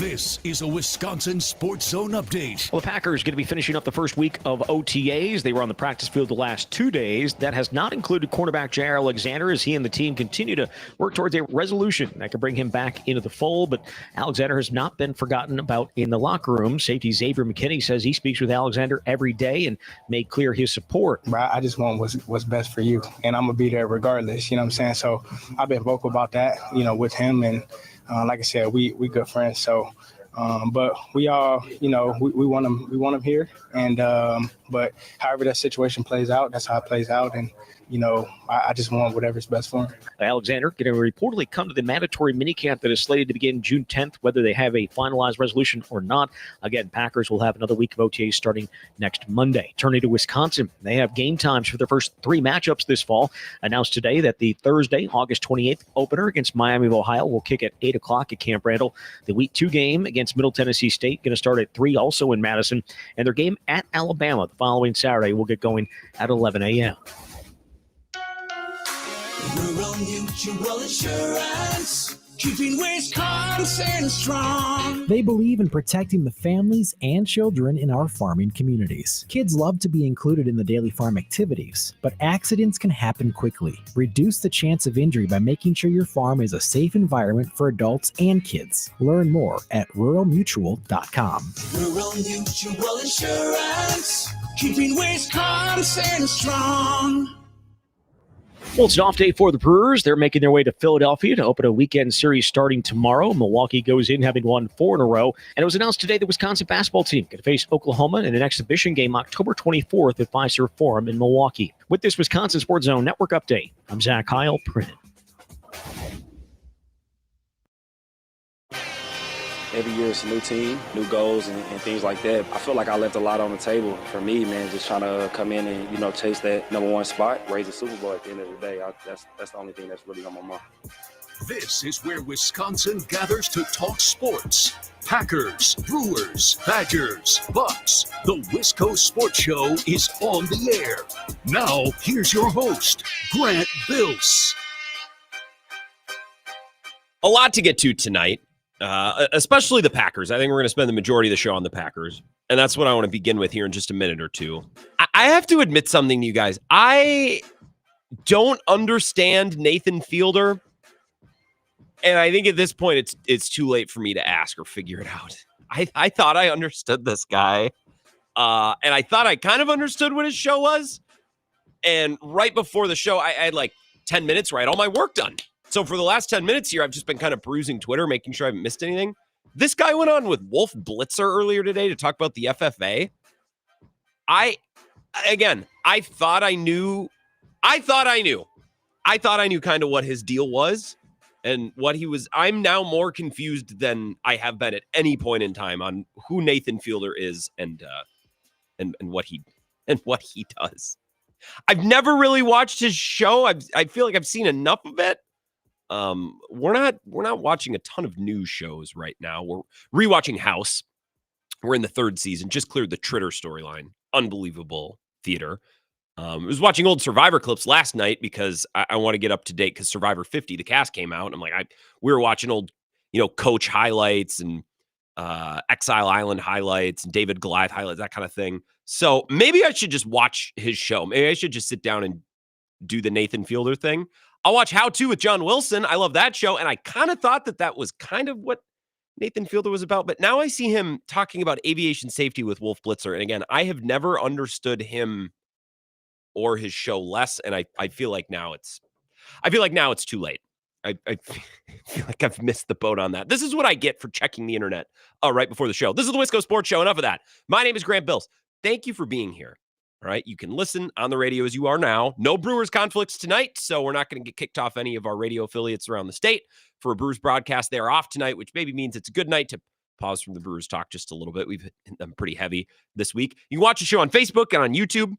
This is a Wisconsin Sports Zone update. Well, the Packers going to be finishing up the first week of OTAs. They were on the practice field the last 2 days. That has not included cornerback Jair Alexander as he and the team continue to work towards a resolution that could bring him back into the fold. But Alexander has not been forgotten about in the locker room. Safety Xavier McKinney says he speaks with Alexander every day and made clear his support. I just want what's best for you, and I'm going to be there regardless, you know what I'm saying? So I've been vocal about that, with him, and like I said, we good friends. So, but we all, we want him here, and but however that situation plays out, that's how it plays out, and I just want whatever's best for him. Alexander going to reportedly come to the mandatory minicamp that is slated to begin June 10th, whether they have a finalized resolution or not. Again, Packers will have another week of OTAs starting next Monday. Turning to Wisconsin, they have game times for their first 3 matchups this fall. Announced today that the Thursday, August 28th opener against Miami of Ohio will kick at 8 o'clock at Camp Randall. The Week 2 game against Middle Tennessee State going to start at 3, also in Madison. And their game at Alabama the following Saturday will get going at 11 a.m. Rural Mutual Insurance, keeping Wisconsin strong. They believe in protecting the families and children in our farming communities. Kids love to be included in the daily farm activities, but accidents can happen quickly. Reduce the chance of injury by making sure your farm is a safe environment for adults and kids. Learn more at ruralmutual.com. Rural Mutual Insurance, keeping Wisconsin strong. Well, it's an off day for the Brewers. They're making their way to Philadelphia to open a weekend series starting tomorrow. Milwaukee goes in having won 4 in a row. And it was announced today the Wisconsin basketball team going to face Oklahoma in an exhibition game October 24th at Fiserv Forum in Milwaukee. With this Wisconsin Sports Zone Network update, I'm Zach Heil, printed. Every year it's a new team, new goals, and things like that. I feel like I left a lot on the table. For me, man, just trying to come in and, chase that number 1 spot, raise the Super Bowl at the end of the day. That's the only thing that's really on my mind. This is where Wisconsin gathers to talk sports. Packers, Brewers, Badgers, Bucks. The Wisco Sports Show is on the air. Now, here's your host, Grant Bills. A lot to get to tonight. Especially the Packers. I think we're going to spend the majority of the show on the Packers. And that's what I want to begin with here in just a minute or two. I have to admit something to you guys. I don't understand Nathan Fielder. And I think at this point, it's too late for me to ask or figure it out. I thought I understood this guy. And I thought I kind of understood what his show was. And right before the show, I had like 10 minutes to write all my work done. So for the last 10 minutes here, I've just been kind of perusing Twitter, making sure I haven't missed anything. This guy went on with Wolf Blitzer earlier today to talk about the FFA. I thought I knew kind of what his deal was and what he was. I'm now more confused than I have been at any point in time on who Nathan Fielder is and what he does. I've never really watched his show. I feel like I've seen enough of it. We're not watching a ton of news shows right now. We're rewatching House. We're in the 3rd season, just cleared the Tritter storyline. Unbelievable theater. I was watching old Survivor clips last night because I want to get up to date because Survivor 50, the cast came out. And I'm like, we were watching old, Coach highlights and Exile Island highlights and David Goliath highlights, that kind of thing. So maybe I should just watch his show. Maybe I should just sit down and do the Nathan Fielder thing. I'll watch How To with John Wilson. I love that show. And I kind of thought that was kind of what Nathan Fielder was about. But now I see him talking about aviation safety with Wolf Blitzer. And again, I have never understood him or his show less. And I feel like now it's too late. I feel like I've missed the boat on that. This is what I get for checking the internet right before the show. This is the Wisco Sports Show. Enough of that. My name is Grant Bills. Thank you for being here. All right, you can listen on the radio as you are now. No Brewers conflicts tonight, so we're not going to get kicked off any of our radio affiliates around the state for a Brewers broadcast. They are off tonight, which maybe means it's a good night to pause from the Brewers talk just a little bit. We've hit them pretty heavy this week. You can watch the show on Facebook and on YouTube.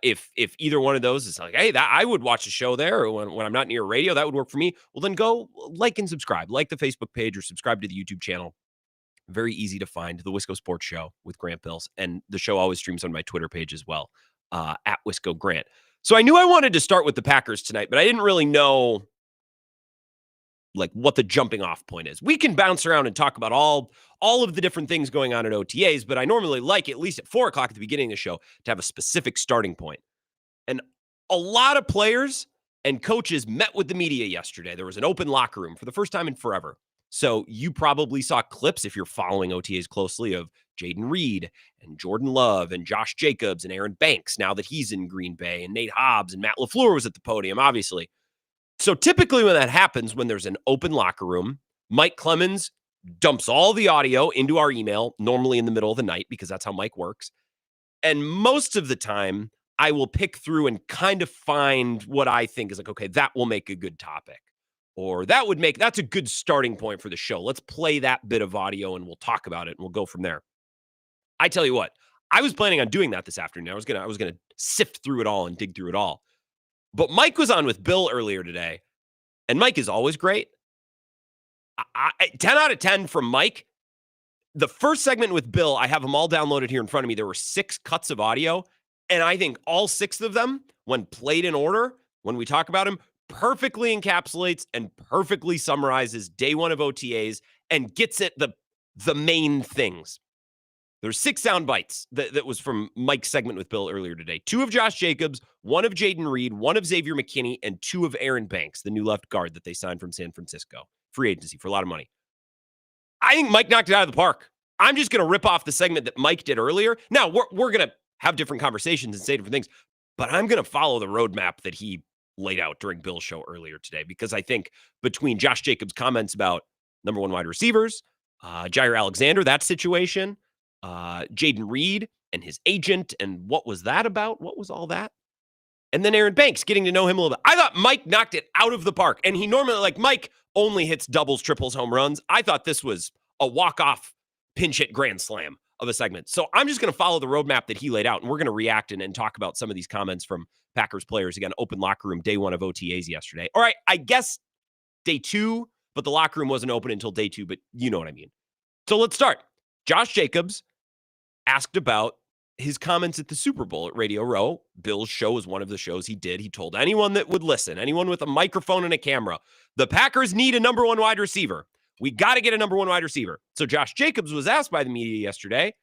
If either one of those is like, hey, I would watch a show there or when I'm not near radio, that would work for me. Well, then go like and subscribe. Like the Facebook page or subscribe to the YouTube channel. Very easy to find, the Wisco Sports Show with Grant Bills. And the show always streams on my Twitter page as well, at Wisco Grant. So I knew I wanted to start with the Packers tonight, but I didn't really know like what the jumping off point is. We can bounce around and talk about all of the different things going on at OTAs, but I normally like, at least at 4 o'clock at the beginning of the show, to have a specific starting point. And a lot of players and coaches met with the media yesterday. There was an open locker room for the first time in forever. So you probably saw clips, if you're following OTAs closely, of Jaden Reed and Jordan Love and Josh Jacobs and Aaron Banks now that he's in Green Bay, and Nate Hobbs and Matt LaFleur was at the podium, obviously. So typically when that happens, when there's an open locker room, Mike Clemens dumps all the audio into our email, normally in the middle of the night, because that's how Mike works. And most of the time, I will pick through and kind of find what I think is like, okay, that will make a good topic. Or that's a good starting point for the show. Let's play that bit of audio and we'll talk about it and we'll go from there. I tell you what, I was planning on doing that this afternoon. I was gonna sift through it all and dig through it all. But Mike was on with Bill earlier today, and Mike is always great. 10 out of 10 from Mike. The first segment with Bill, I have them all downloaded here in front of me. There were 6 cuts of audio, and I think all 6 of them, when played in order, when we talk about him, perfectly encapsulates and perfectly summarizes day 1 of OTAs and gets at the main things. There's 6 sound bites that was from Mike's segment with Bill earlier today. 2 of Josh Jacobs, 1 of Jaden Reed, 1 of Xavier McKinney, and 2 of Aaron Banks, the new left guard that they signed from San Francisco. Free agency for a lot of money. I think Mike knocked it out of the park. I'm just going to rip off the segment that Mike did earlier. Now, we're going to have different conversations and say different things, but I'm going to follow the roadmap that he laid out during Bill's show earlier today, because I think between Josh Jacobs' comments about number 1 wide receivers, Jair Alexander, that situation, Jaden Reed and his agent, and what was that about? What was all that? And then Aaron Banks, getting to know him a little bit. I thought Mike knocked it out of the park. And he normally, like, Mike only hits doubles, triples, home runs. I thought this was a walk-off pinch hit grand slam of a segment. So I'm just going to follow the roadmap that he laid out, and we're going to react and talk about some of these comments from Packers players. Again, open locker room, day 1 of OTAs yesterday. All right, I guess day 2, but the locker room wasn't open until day 2, but you know what I mean. So let's start. Josh Jacobs asked about his comments at the Super Bowl at Radio Row. Bill's show was one of the shows he did. He told anyone that would listen, anyone with a microphone and a camera, the Packers need a number 1 wide receiver. We got to get a number 1 wide receiver. So Josh Jacobs was asked by the media yesterday,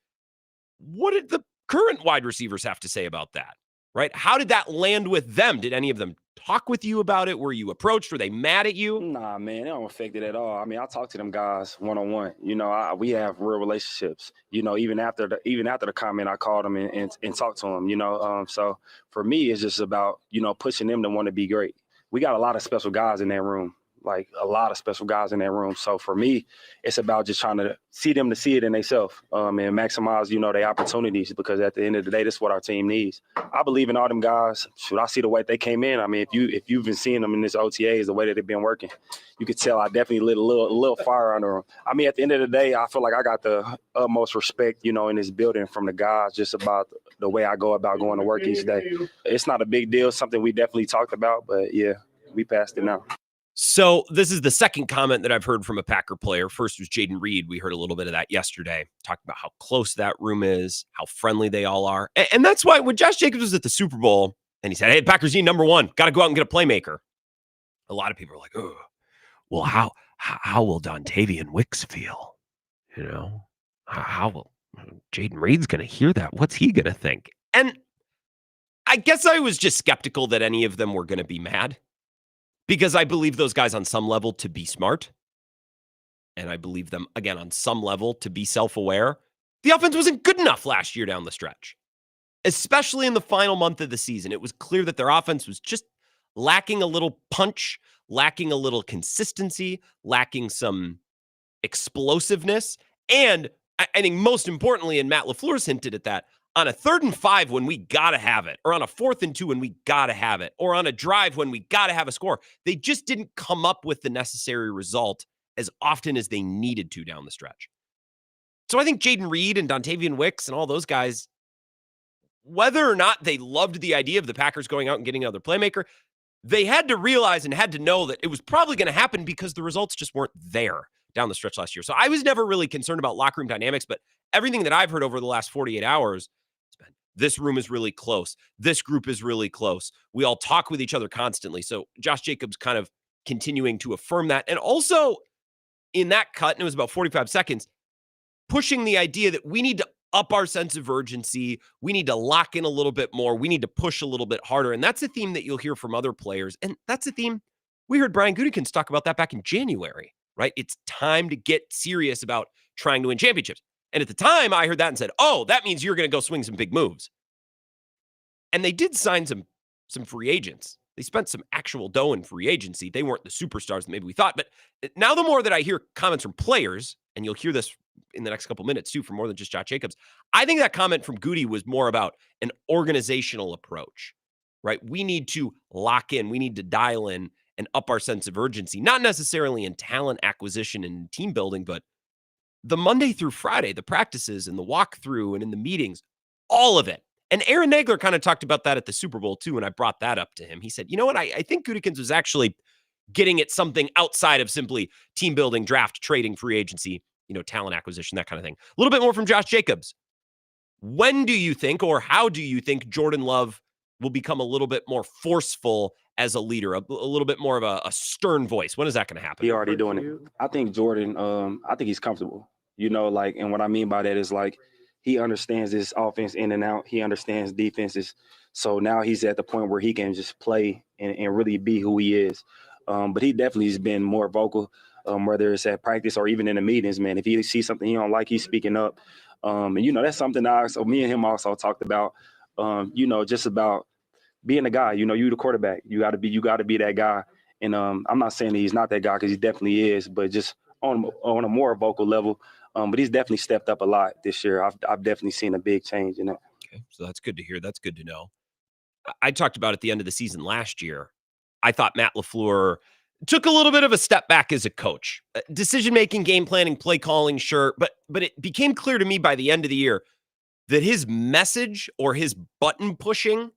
what did the current wide receivers have to say about that? Right? How did that land with them? Did any of them talk with you about it? Were you approached? Were they mad at you? Nah, man, it don't affect it at all. I mean, I talk to them guys one-on-one. You know, we have real relationships. You know, even after the comment, I called them and talked to them. You know, so for me, it's just about, you know, pushing them to want to be great. We got a lot of special guys in that room. Like a lot of special guys in that room. So for me, it's about just trying to see them to see it in themselves and maximize, you know, their opportunities, because at the end of the day, this is what our team needs. I believe in all them guys. Should I see the way they came in? I mean, if you've been seeing them in this OTAs, the way that they've been working, you could tell I definitely lit a little fire under them. I mean, at the end of the day, I feel like I got the utmost respect, you know, in this building from the guys, just about the way I go about going to work each day. It's not a big deal, something we definitely talked about, but yeah, we passed it now. So this is the second comment that I've heard from a Packer player. First was Jaden Reed. We heard a little bit of that yesterday, talking about how close that room is, how friendly they all are. And that's why when Josh Jacobs was at the Super Bowl and he said, hey, Packers need number 1, got to go out and get a playmaker. A lot of people are like, oh, well, how will Dontavian Wicks feel? You know, how will Jaden Reed's going to hear that? What's he going to think? And I guess I was just skeptical that any of them were going to be mad, because I believe those guys on some level to be smart. And I believe them, again, on some level to be self-aware. The offense wasn't good enough last year down the stretch, especially in the final month of the season. It was clear that their offense was just lacking a little punch, lacking a little consistency, lacking some explosiveness. And I think most importantly, and Matt LaFleur's hinted at that, on a 3rd and 5 when we got to have it, or on a 4th and 2 when we got to have it, or on a drive when we got to have a score, they just didn't come up with the necessary result as often as they needed to down the stretch. So I think Jaden Reed and Dontavian Wicks and all those guys, whether or not they loved the idea of the Packers going out and getting another playmaker, they had to realize and had to know that it was probably going to happen because the results just weren't there down the stretch last year. So I was never really concerned about locker room dynamics, but everything that I've heard over the last 48 hours, this room is really close. This group is really close. We all talk with each other constantly. So Josh Jacobs kind of continuing to affirm that. And also in that cut, and it was about 45 seconds, pushing the idea that we need to up our sense of urgency. We need to lock in a little bit more. We need to push a little bit harder. And that's a theme that you'll hear from other players. And that's a theme we heard Brian Gutekunst talk about that back in January, right? It's time to get serious about trying to win championships. And at the time, I heard that and said, oh, that means you're going to go swing some big moves. And they did sign some free agents. They spent some actual dough in free agency. They weren't the superstars that maybe we thought. But now the more that I hear comments from players, and you'll hear this in the next couple minutes too, from more than just Josh Jacobs, I think that comment from Goody was more about an organizational approach, right? We need to lock in. We need to dial in and up our sense of urgency, not necessarily in talent acquisition and team building, but the Monday through Friday, the practices and the walkthrough and in the meetings, all of it. And Aaron Nagler kind of talked about that at the Super Bowl too, and I brought that up to him. He said, you know what, I think Gutekunst was actually getting at something outside of simply team building, draft, trading, free agency, talent acquisition, that kind of thing. A little bit more from Josh Jacobs. When do you think, or how do you think Jordan Love will become a little bit more forceful as a leader, a little bit more of a stern voice? When is that going to happen? He already doing it. I think Jordan, I think he's comfortable, and what I mean by that is like, he understands this offense in and out. He understands defenses. So now he's at the point where he can just play and really be who he is. But he definitely has been more vocal, whether it's at practice or even in the meetings, man. If he sees something he don't like, he's speaking up. And, that's something so me and him also talked about, just about being a guy. You the quarterback. You got to be that guy. And I'm not saying that he's not that guy, because he definitely is, but just on a more vocal level. But he's definitely stepped up a lot this year. I've definitely seen a big change in it. Okay, so that's good to hear. That's good to know. I talked about at the end of the season last year, I thought Matt LaFleur took a little bit of a step back as a coach. Decision-making, game planning, play calling, sure. But it became clear to me by the end of the year that his message or his button pushing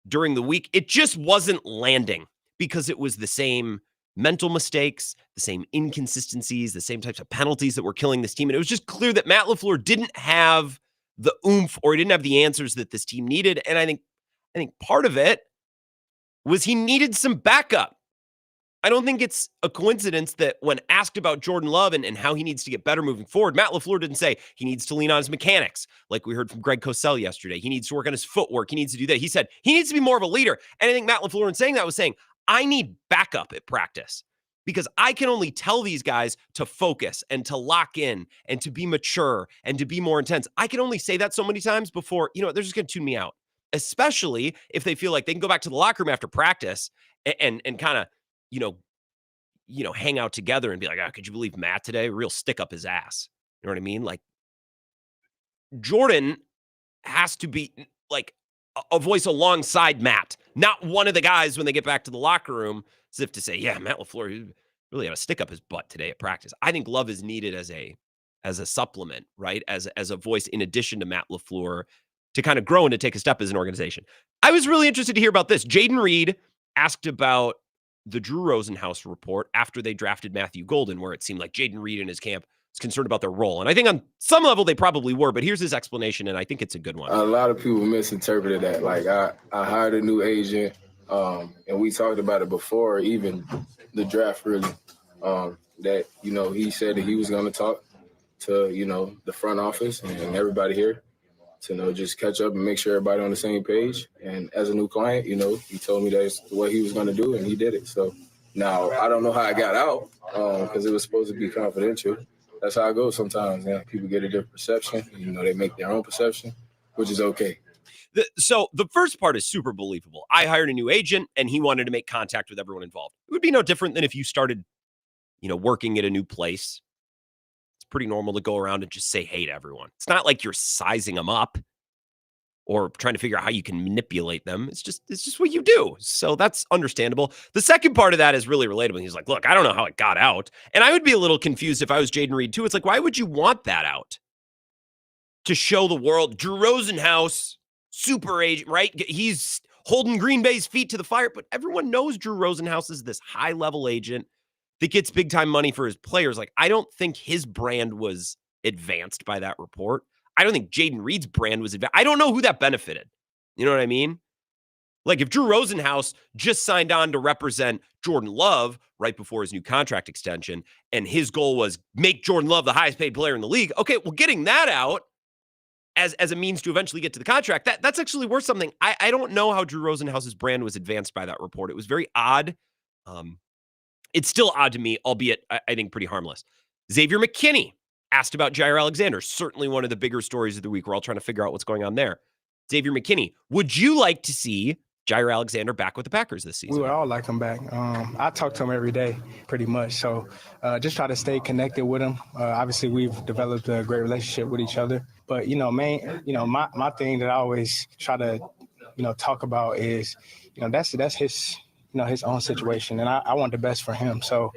during the week, it just wasn't landing, because it was the same mental mistakes, the same inconsistencies, the same types of penalties that were killing this team. And it was just clear that Matt LaFleur didn't have the oomph, or he didn't have the answers that this team needed. And I think part of it was he needed some backup. I don't think it's a coincidence that when asked about Jordan Love and how he needs to get better moving forward, Matt LaFleur didn't say he needs to lean on his mechanics, like we heard from Greg Cosell yesterday. He needs to work on his footwork. He needs to do that. He said he needs to be more of a leader. And I think Matt LaFleur, in saying that, was saying, I need backup at practice, because I can only tell these guys to focus and to lock in and to be mature and to be more intense. I can only say that so many times before, they're just going to tune me out, especially if they feel like they can go back to the locker room after practice and kind of, hang out together and be like, could you believe Matt today? Real stick up his ass. You know what I mean? Like, Jordan has to be like a voice alongside Matt, not one of the guys when they get back to the locker room, as if to say, yeah, Matt LaFleur really had to stick up his butt today at practice. I think Love is needed as a supplement, right? As a voice in addition to Matt LaFleur, to kind of grow and to take a step as an organization. I was really interested to hear about this. Jaden Reed asked about the Drew Rosenhaus report after they drafted Matthew Golden, where it seemed like Jaden Reed and his camp was concerned about their role. And I think on some level they probably were, but here's his explanation, and I think it's a good one. A lot of people misinterpreted that. Like, I hired a new agent, and we talked about it before even the draft, really, that, he said that he was going to talk to, the front office and everybody here to, just catch up and make sure everybody on the same page. And as a new client, he told me that's what he was going to do, and he did it. So now I don't know how I got out, because it was supposed to be confidential. That's how it goes sometimes. People get a different perception. They make their own perception, which is okay. So the first part is super believable. I hired a new agent, and he wanted to make contact with everyone involved. It would be no different than if you started, working at a new place. It's pretty normal to go around and just say hey to everyone. It's not like you're sizing them up or trying to figure out how you can manipulate them. It's just what you do. So that's understandable. The second part of that is really relatable. He's like, look, I don't know how it got out. And I would be a little confused if I was Jaden Reed too. It's like, why would you want that out? To show the world, Drew Rosenhaus, super agent, right? He's holding Green Bay's feet to the fire, but everyone knows Drew Rosenhaus is this high-level agent that gets big-time money for his players. Like, I don't think his brand was advanced by that report. I don't think Jaden Reed's brand was advanced. I don't know who that benefited. You know what I mean? Like if Drew Rosenhaus just signed on to represent Jordan Love right before his new contract extension, and his goal was make Jordan Love the highest paid player in the league. Okay, well, getting that out as a means to eventually get to the contract, that's actually worth something. I don't know how Drew Rosenhaus's brand was advanced by that report. It was very odd. It's still odd to me, albeit I think pretty harmless. Xavier McKinney asked about Jair Alexander, certainly one of the bigger stories of the week. We're all trying to figure out what's going on there. Xavier McKinney, would you like to see Jair Alexander back with the Packers this season? We would all like him back. I talk to him every day, pretty much. So just try to stay connected with him. Obviously, we've developed a great relationship with each other. But, my thing that I always try to, talk about is, that's his, his own situation. And I want the best for him. So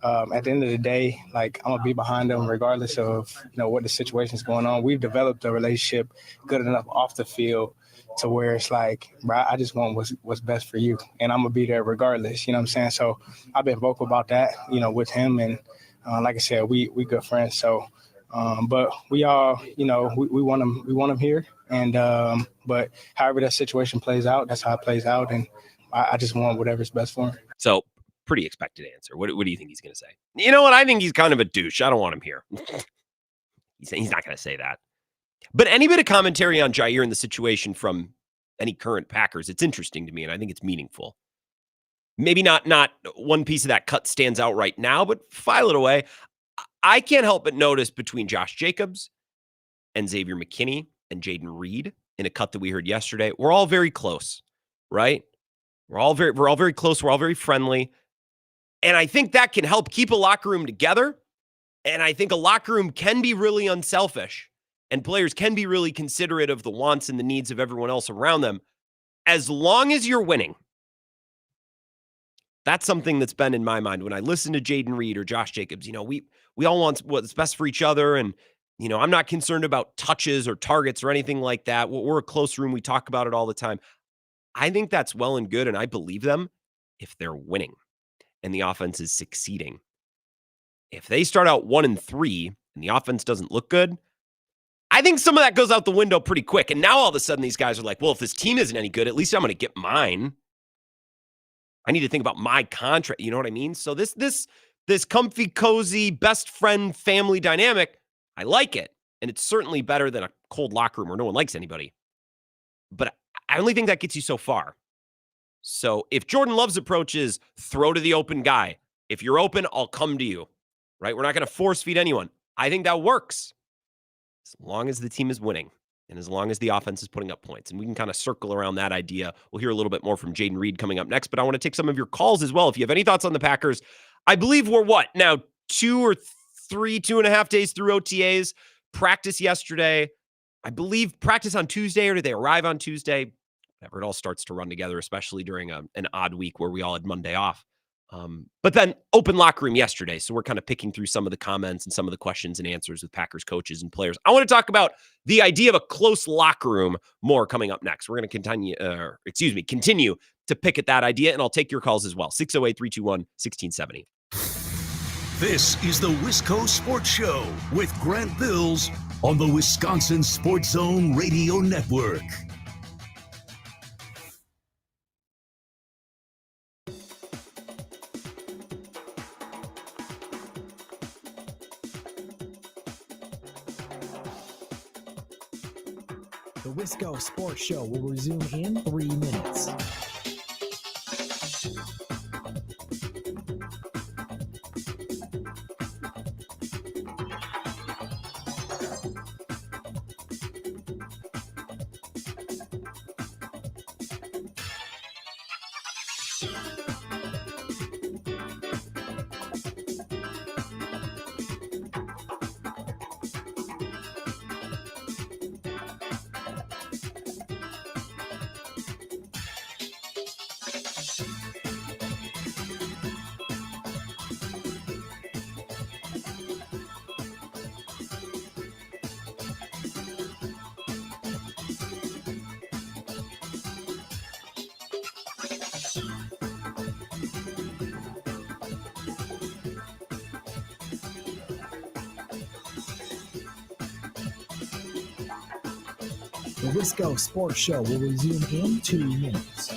at the end of the day, like, I'm going to be behind him regardless of, what the situation is going on. We've developed a relationship good enough off the field to where it's like, bro, I just want what's best for you. And I'm going to be there regardless, you know what I'm saying? So I've been vocal about that, with him. And like I said, we good friends. So, but we all, we want him here. And, but however that situation plays out, that's how it plays out. And I just want whatever's best for him. So pretty expected answer. What do you think he's going to say? You know what? I think he's kind of a douche. I don't want him here. He's not going to say that. But any bit of commentary on Jair and the situation from any current Packers, it's interesting to me, and I think it's meaningful. Maybe not one piece of that cut stands out right now, but file it away. I can't help but notice between Josh Jacobs and Xavier McKinney and Jaden Reed in a cut that we heard yesterday, we're all very close, right? We're all very close. We're all very friendly. And I think that can help keep a locker room together. And I think a locker room can be really unselfish. And players can be really considerate of the wants and the needs of everyone else around them, as long as you're winning. That's something that's been in my mind when I listen to Jaden Reed or Josh Jacobs. We all want what's best for each other. And, I'm not concerned about touches or targets or anything like that. We're a close room. We talk about it all the time. I think that's well and good, and I believe them if they're winning and the offense is succeeding. If they start out 1-3 and the offense doesn't look good, I think some of that goes out the window pretty quick. And now all of a sudden these guys are like, well, if this team isn't any good, at least I'm going to get mine. I need to think about my contract. You know what I mean? So this comfy, cozy, best friend family dynamic, I like it. And it's certainly better than a cold locker room where no one likes anybody. But I only think that gets you so far. So if Jordan Love's approach is throw to the open guy, if you're open, I'll come to you, right? We're not going to force feed anyone. I think that works. As long as the team is winning and as long as the offense is putting up points. And we can kind of circle around that idea. We'll hear a little bit more from Jaden Reed coming up next, but I want to take some of your calls as well. If you have any thoughts on the Packers, I believe we're now 2.5 days through OTAs, practice yesterday. I believe practice on Tuesday, or did they arrive on Tuesday? Whatever, it all starts to run together, especially during an odd week where we all had Monday off. But then open locker room yesterday. So we're kind of picking through some of the comments and some of the questions and answers with Packers coaches and players. I want to talk about the idea of a close locker room more coming up next. We're going to continue to pick at that idea, and I'll take your calls as well. 608-321-1670. This is the Wisco Sports Show with Grant Bills on the Wisconsin Sports Zone Radio Network. The Wisco Sports Show will resume in 3 minutes. The Wisco Sports Show will resume in 2 minutes.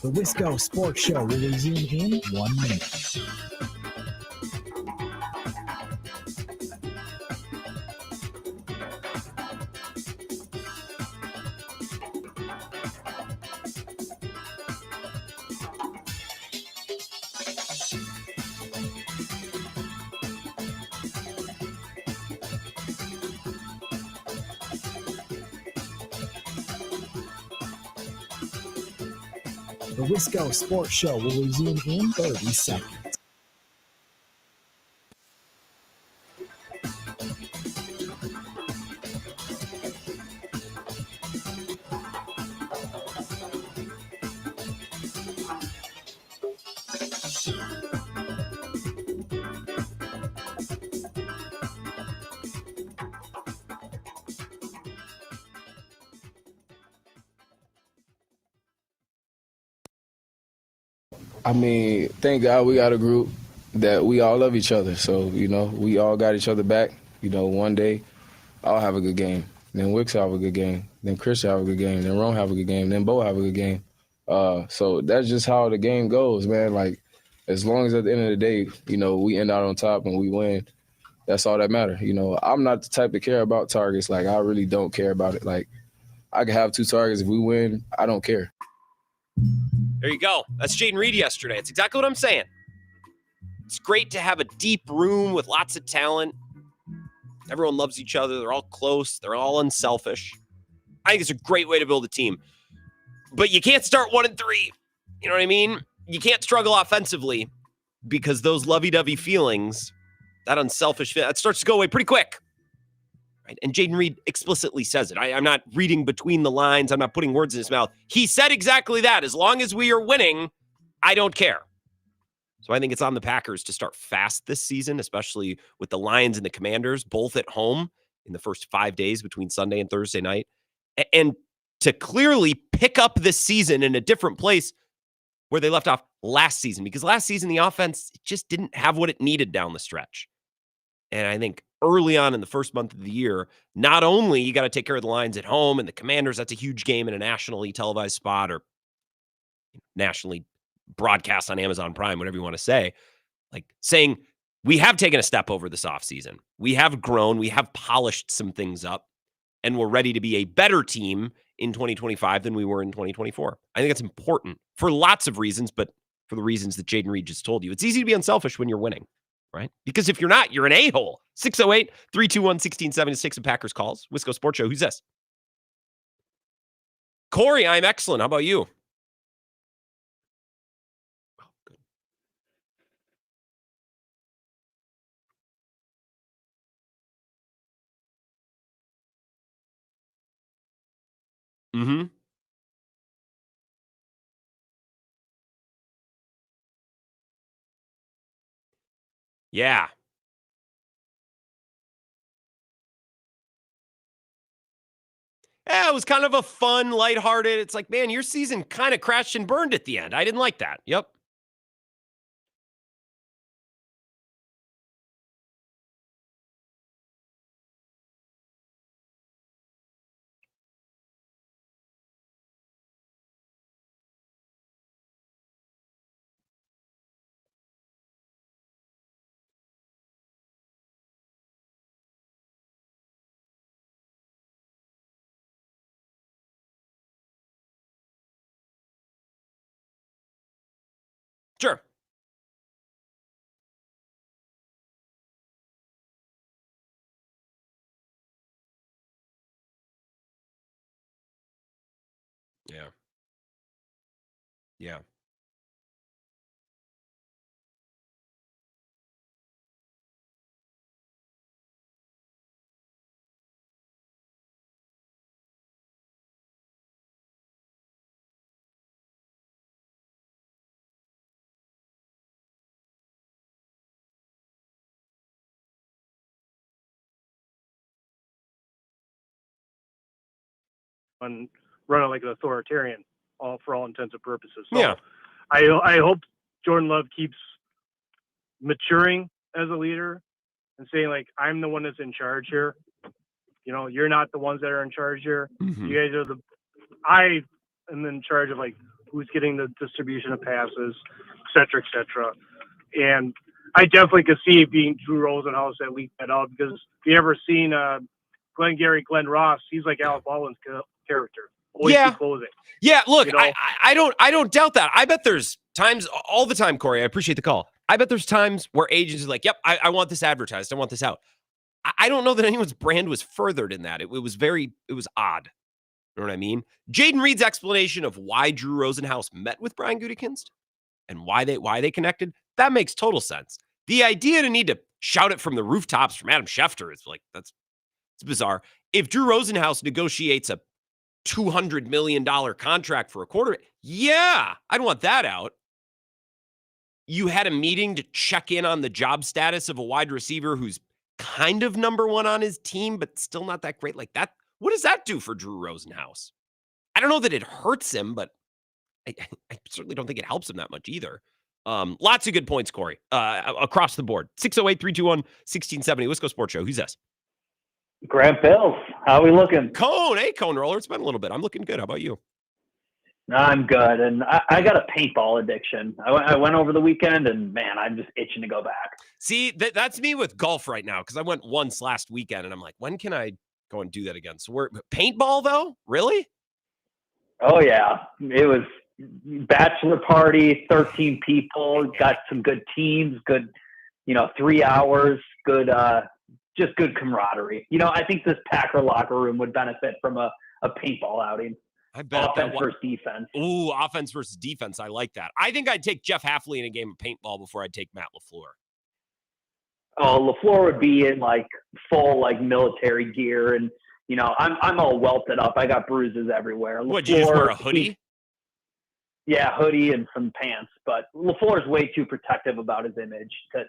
The Wisco Sports Show will resume in 1 minute. The Wisco Sports Show will resume in 30 seconds. I mean, thank God we got a group that we all love each other. So, we all got each other back. One day I'll have a good game. Then Wicks have a good game. Then Chris have a good game. Then Rome have a good game. Then Bo have a good game. So that's just how the game goes, man. Like, as long as at the end of the day, we end out on top and we win, that's all that matters. I'm not the type to care about targets. Like, I really don't care about it. Like, I could have 2 targets. If we win, I don't care. There you go. That's Jaden Reed yesterday. It's exactly what I'm saying. It's great to have a deep room with lots of talent. Everyone loves each other. They're all close. They're all unselfish. I think it's a great way to build a team. But you can't start 1-3. You know what I mean? You can't struggle offensively because those lovey-dovey feelings, that unselfish, that starts to go away pretty quick. Right? And Jaden Reed explicitly says it. I'm not reading between the lines. I'm not putting words in his mouth. He said exactly that. As long as we are winning, I don't care. So I think it's on the Packers to start fast this season, especially with the Lions and the Commanders both at home in the first 5 days between Sunday and Thursday night. And to clearly pick up this season in a different place where they left off last season. Because last season, the offense just didn't have what it needed down the stretch. And I think early on in the first month of the year, not only you got to take care of the Lions at home and the Commanders, that's a huge game in a nationally televised spot or nationally broadcast on Amazon Prime, whatever you want to say, like saying we have taken a step over this offseason. We have grown. We have polished some things up, and we're ready to be a better team in 2025 than we were in 2024. I think that's important for lots of reasons, but for the reasons that Jaden Reed just told you. It's easy to be unselfish when you're winning. Right? Because if you're not, you're an a-hole. 608-321-1676 of Packers calls. Wisco Sports Show. Who's this? Corey, I'm excellent. How about you? Oh, good. Mm-hmm. Yeah. Yeah, it was kind of a fun, lighthearted. It's like, man, your season kind of crashed and burned at the end. I didn't like that. Yep. Sure. Yeah. Yeah. And run it like an authoritarian, for all intents and purposes. So Yeah. I hope Jordan Love keeps maturing as a leader and saying, like, I'm the one that's in charge here. You're not the ones that are in charge here. Mm-hmm. You guys are I am in charge of, like, who's getting the distribution of passes, et cetera, et cetera. And I definitely could see it being Drew Rosenhaus that leaked that out, because if you ever seen Glenn Ross, he's like Alec Baldwin's character. Always be closing. Yeah, look, You know? I don't doubt that. I bet there's times all the time, Corey. I appreciate the call. I bet there's times where agents are like, "Yep, I want this advertised. I want this out." I don't know that anyone's brand was furthered in that. It was odd. You know what I mean? Jaden Reed's explanation of why Drew Rosenhaus met with Brian Gutekunst and why they connected, that makes total sense. The idea to need to shout it from the rooftops from Adam Schefter is like, it's bizarre. If Drew Rosenhaus negotiates a $200 million contract for a quarter, yeah, I'd want that out. You had a meeting to check in on the job status of a wide receiver who's kind of number one on his team, but still not that great. Like that, what does that do for Drew Rosenhaus? I don't know that it hurts him, but I certainly don't think it helps him that much either. Lots of good points, Corey, across the board. 608-321-1670, Wisco Sports Show. Who's this? Grant Bills, how are we looking? Cone, hey, Cone Roller. It's been a little bit. I'm looking good. How about you? I'm good, and I got a paintball addiction. I went over the weekend, and man, I'm just itching to go back. See, that's me with golf right now, because I went once last weekend, and I'm like, when can I go and do that again? So paintball, though? Really? Oh, yeah. It was bachelor party, 13 people, got some good teams, good, 3 hours, good, just good camaraderie. I think this Packer locker room would benefit from a paintball outing. I bet. Offense versus defense. Ooh, offense versus defense. I like that. I think I'd take Jeff Hafley in a game of paintball before I'd take Matt LaFleur. Oh, LaFleur would be in full military gear, and I'm all welted up. I got bruises everywhere. What, did you just wear a hoodie? Yeah, hoodie and some pants. But LaFleur's way too protective about his image to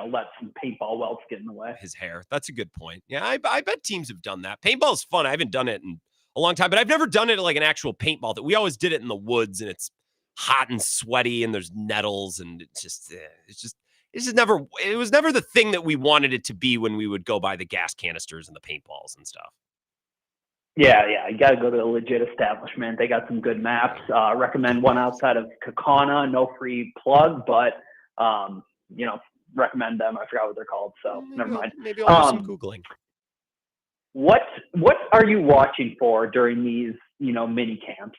let some paintball welts get in the way. His hair. That's a good point. Yeah, I bet teams have done that. Paintball's fun. I haven't done it in a long time, but I've never done it like an actual paintball. That we always did it in the woods, and it's hot and sweaty, and there's nettles, and it was never the thing that we wanted it to be when we would go buy the gas canisters and the paintballs and stuff. Yeah, you got to go to a legit establishment. They got some good maps. Recommend one outside of Kakana. No free plug, but recommend them. I forgot what they're called, so never mind. Maybe I'll do some Googling. What are you watching for during these, mini camps?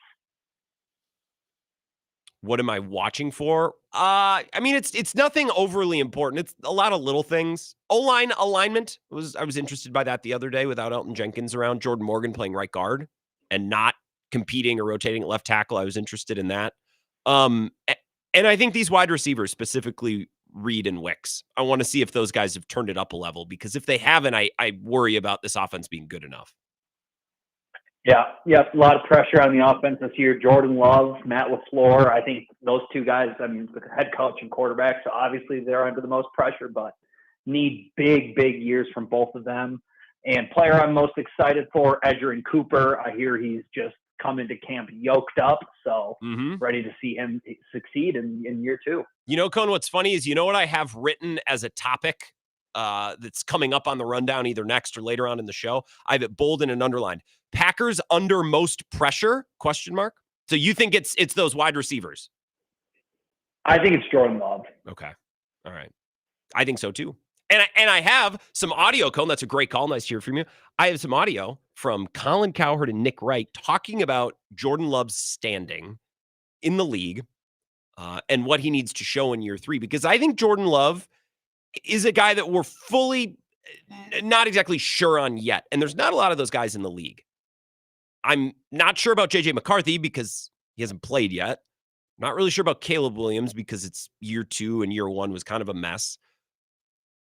What am I watching for? I mean, it's nothing overly important. It's a lot of little things. O-line alignment I was interested by that the other day without Elton Jenkins around. Jordan Morgan playing right guard and not competing or rotating at left tackle. I was interested in that. And I think these wide receivers, specifically Reed and Wicks, I want to see if those guys have turned it up a level, because if they haven't, I worry about this offense being good enough. Yeah, a lot of pressure on the offense this year. Jordan Love, Matt LaFleur, I think those two guys, the head coach and quarterback, so obviously they're under the most pressure, but need big years from both of them. And player I'm most excited for, Edgerrin Cooper. I hear he's just come into camp yoked up, so ready to see him succeed in year two. Cone, what's funny is, what I have written as a topic that's coming up on the rundown either next or later on in the show? I have it bold and underlined. Packers under most pressure, ? So you think it's those wide receivers? I think it's Jordan Love. Okay. All right. I think so too. And I have some audio, Cone. That's a great call. Nice to hear from you. I have some audio from Colin Cowherd and Nick Wright talking about Jordan Love's standing in the league and what he needs to show in year three. Because I think Jordan Love is a guy that we're fully not exactly sure on yet. And there's not a lot of those guys in the league. I'm not sure about J.J. McCarthy because he hasn't played yet. Not really sure about Caleb Williams because it's year two and year one was kind of a mess.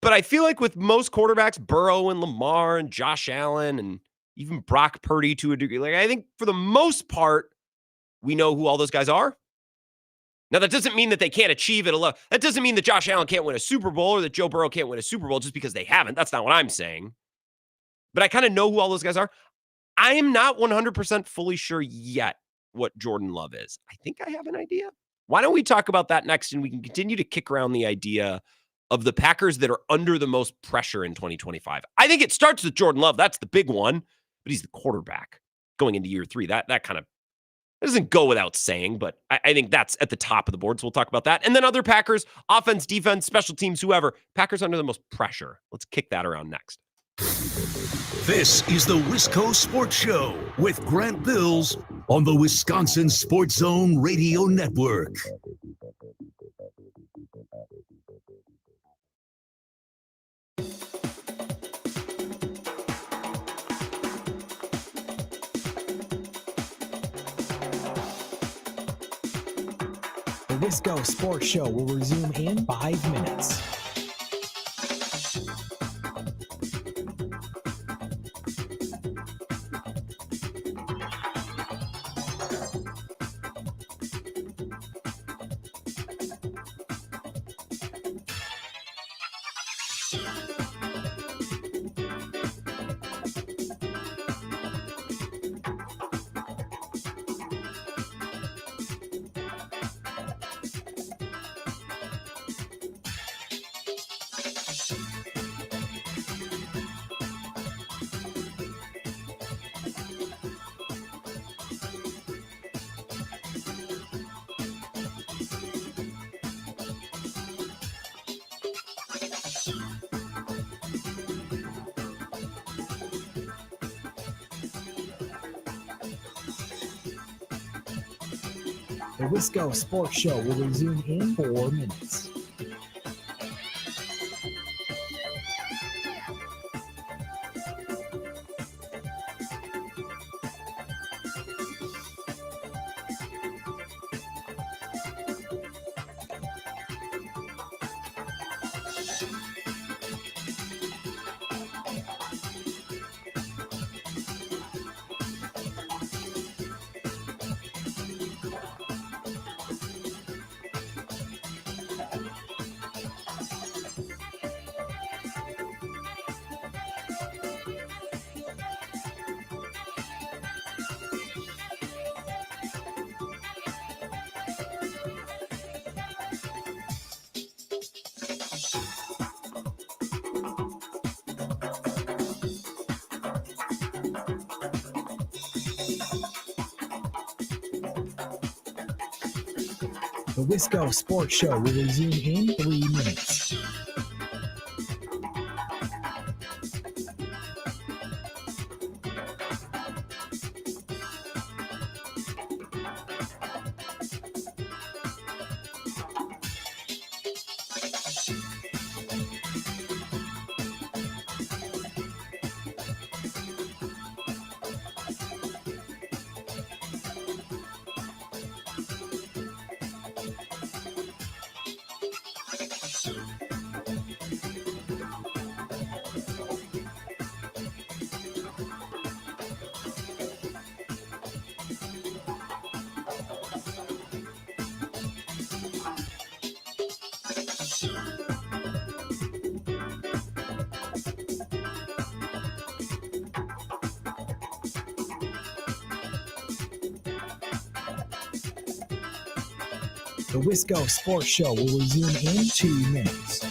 But I feel like with most quarterbacks, Burrow and Lamar and Josh Allen and even Brock Purdy to a degree, I think for the most part, we know who all those guys are. Now, that doesn't mean that they can't achieve it alone. That doesn't mean that Josh Allen can't win a Super Bowl or that Joe Burrow can't win a Super Bowl just because they haven't. That's not what I'm saying. But I kind of know who all those guys are. I am not 100% fully sure yet what Jordan Love is. I think I have an idea. Why don't we talk about that next, and we can continue to kick around the idea of the Packers that are under the most pressure in 2025. I think it starts with Jordan Love. That's the big one, but he's the quarterback going into year three. That kind of It doesn't go without saying, but I think that's at the top of the board. So we'll talk about that. And then other Packers, offense, defense, special teams, whoever. Packers under the most pressure. Let's kick that around next. This is the Wisco Sports Show with Grant Bills on the Wisconsin Sports Zone Radio Network. The Wisco Sports Show will resume in 5 minutes. The Wisco Sports Show will resume in 4 minutes. The Wisco Sports Show will resume in 3 minutes. The Wisco Sports Show will resume in 2 minutes.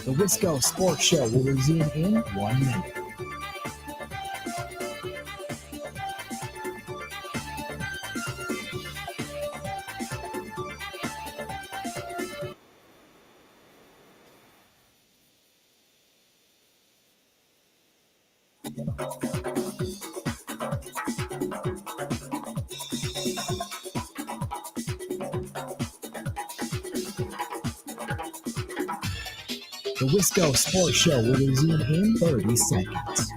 The Wisco Sports Show will resume in 1 minute. The Wisco Sports Show will resume in 30 seconds.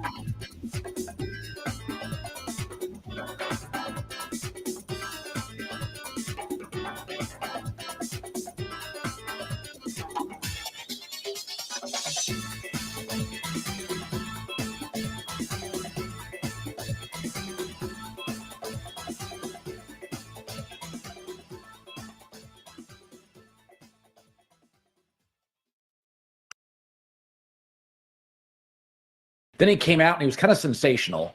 Then he came out and he was kind of sensational,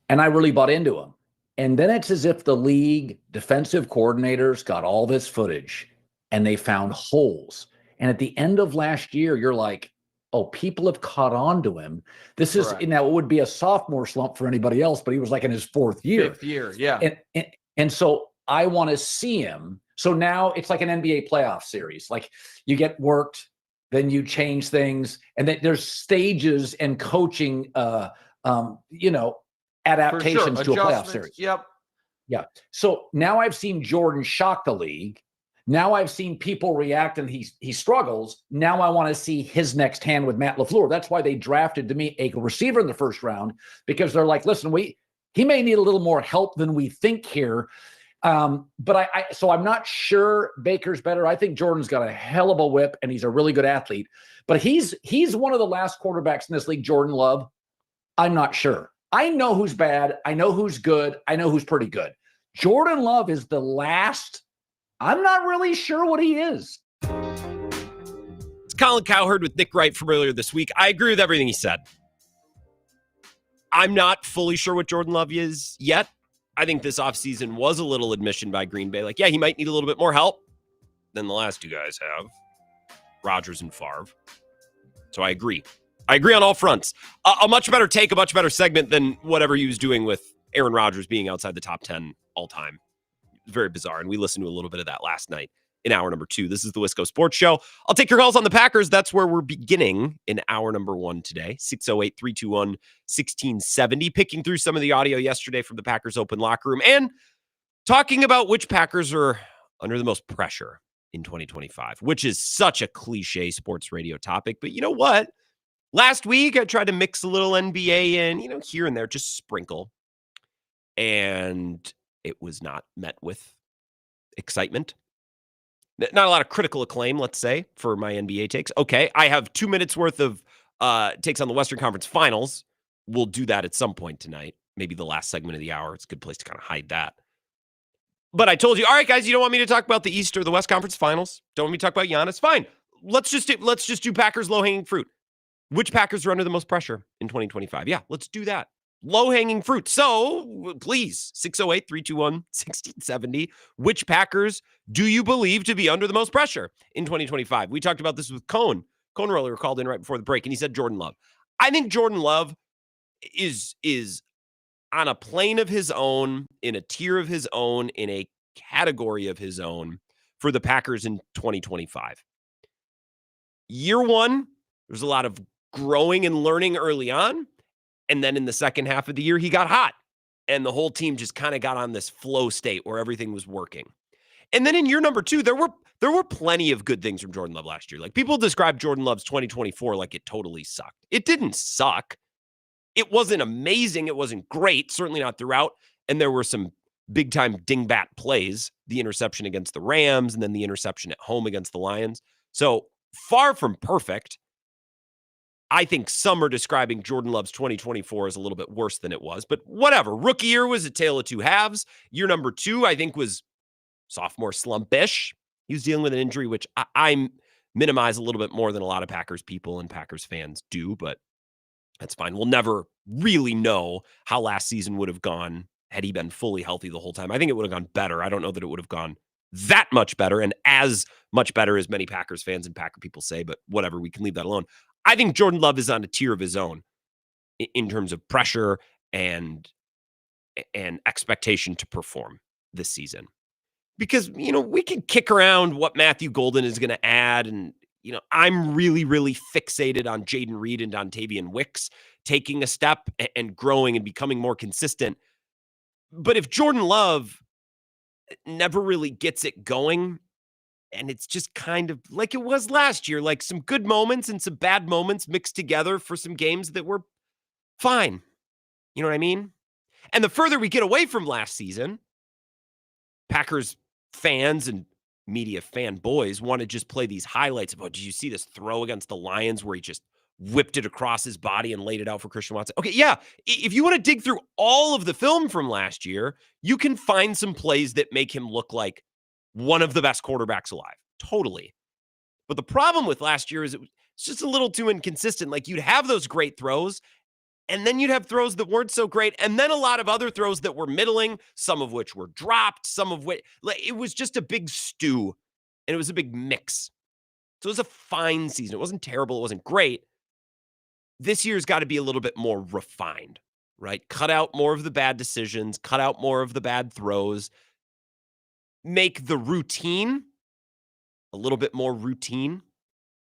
and I really bought into him. And then it's as if the league defensive coordinators got all this footage and they found holes. And at the end of last year, you're like, oh, people have caught on to him. This is now it would be a sophomore slump for anybody else, but he was like in his fourth year. Fifth year, yeah. And so I want to see him. So now it's like an NBA playoff series. Like you get worked, then you change things, and then there's stages and coaching, adaptations to a playoff series. Yep. Yeah. So now I've seen Jordan shock the league. Now I've seen people react and he struggles. Now I want to see his next hand with Matt LaFleur. That's why they drafted to me a receiver in the first round, because they're like, listen, he may need a little more help than we think here. But so I'm not sure Baker's better. I think Jordan's got a hell of a whip and he's a really good athlete, but he's one of the last quarterbacks in this league, Jordan Love. I'm not sure. I know who's bad. I know who's good. I know who's pretty good. Jordan Love is the last. I'm not really sure what he is. It's Colin Cowherd with Nick Wright from earlier this week. I agree with everything he said. I'm not fully sure what Jordan Love is yet. I think this offseason was a little admission by Green Bay. Like, yeah, he might need a little bit more help than the last two guys have, Rodgers and Favre. So I agree. I agree on all fronts. A much better take, a much better segment than whatever he was doing with Aaron Rodgers being outside the top 10 all time. Very bizarre. And we listened to a little bit of that last night in hour number 2. This is the Wisco Sports Show. I'll take your calls on the Packers. That's where we're beginning in hour number 1 today. 608-321-1670. Picking through some of the audio yesterday from the Packers open locker room and talking about which Packers are under the most pressure in 2025, which is such a cliche sports radio topic. But you know what? Last week, I tried to mix a little NBA in, here and there, just sprinkle. And it was not met with excitement. Not a lot of critical acclaim, let's say, for my NBA takes. Okay, I have 2 minutes worth of takes on the Western Conference Finals. We'll do that at some point tonight. Maybe the last segment of the hour. It's a good place to kind of hide that. But I told you, all right, guys, you don't want me to talk about the East or the West Conference Finals? Don't want me to talk about Giannis? Fine. Let's just do Packers low-hanging fruit. Which Packers are under the most pressure in 2025? Yeah, let's do that. Low-hanging fruit. So, please, 608-321-1670. Which Packers do you believe to be under the most pressure in 2025? We talked about this with Cone. Cone earlier called in right before the break, and he said Jordan Love. I think Jordan Love is on a plane of his own, in a tier of his own, in a category of his own for the Packers in 2025. Year one, there's a lot of growing and learning early on. And then in the second half of the year, he got hot. And the whole team just kind of got on this flow state where everything was working. And then in year number 2, there were plenty of good things from Jordan Love last year. Like, people describe Jordan Love's 2024 like it totally sucked. It didn't suck. It wasn't amazing. It wasn't great. Certainly not throughout. And there were some big-time dingbat plays. The interception against the Rams and then the interception at home against the Lions. So far from perfect. I think some are describing Jordan Love's 2024 as a little bit worse than it was, but whatever. Rookie year was a tale of two halves. Year number 2, I think, was sophomore slump-ish. He was dealing with an injury, which I minimize a little bit more than a lot of Packers people and Packers fans do, but that's fine. We'll never really know how last season would have gone had he been fully healthy the whole time. I think it would have gone better. I don't know that it would have gone that much better and as much better as many Packers fans and Packer people say, but whatever, we can leave that alone. I think Jordan Love is on a tier of his own in terms of pressure and expectation to perform this season. Because, we can kick around what Matthew Golden is going to add. And, I'm really, really fixated on Jaden Reed and Dontavian Wicks taking a step and growing and becoming more consistent. But if Jordan Love never really gets it going, And it's just kind of like it was last year, like some good moments and some bad moments mixed together for some games that were fine. You know what I mean? And the further we get away from last season, Packers fans and media fanboys want to just play these highlights of, oh, did you see this throw against the Lions where he just whipped it across his body and laid it out for Christian Watson? Okay, yeah. If you want to dig through all of the film from last year, you can find some plays that make him look like one of the best quarterbacks alive. Totally. But the problem with last year is it's just a little too inconsistent. Like, you'd have those great throws, and then you'd have throws that weren't so great, and then a lot of other throws that were middling, some of which were dropped, some of which, like, it was just a big stew, and it was a big mix. So it was a fine season. It wasn't terrible. It wasn't great. This year's got to be a little bit more refined, right? Cut out more of the bad decisions, cut out more of the bad throws, make the routine a little bit more routine.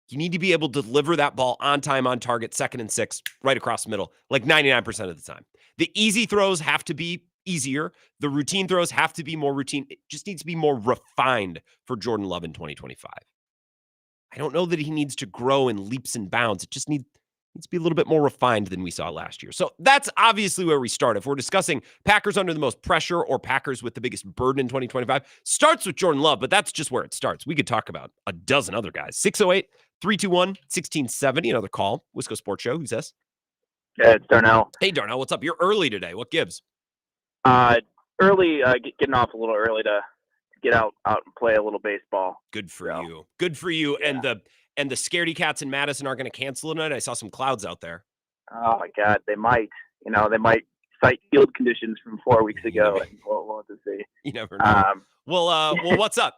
You need to be able to deliver that ball on time, on target, 2nd and 6, right across the middle, like 99% of the time. The easy throws have to be easier. The routine throws have to be more routine. It just needs to be more refined for Jordan Love in 2025. I don't know that he needs to grow in leaps and bounds. It just needs to be a little bit more refined than we saw last year. So that's obviously where we start. If we're discussing Packers under the most pressure or Packers with the biggest burden in 2025, starts with Jordan Love, but that's just where it starts. We could talk about a dozen other guys. 608-321-1670, another call. Wisco Sports Show. Who's this? Yeah, it's Darnell. Hey, Darnell, what's up? You're early today. What gives? Early, getting off a little early to get out and play a little baseball. Good for you. Good for you. Yeah. And the Scaredy Cats in Madison are going to cancel tonight. I saw some clouds out there. Oh my God, they might. They might cite field conditions from 4 weeks ago, and we'll have to see. You never know. Well, what's up?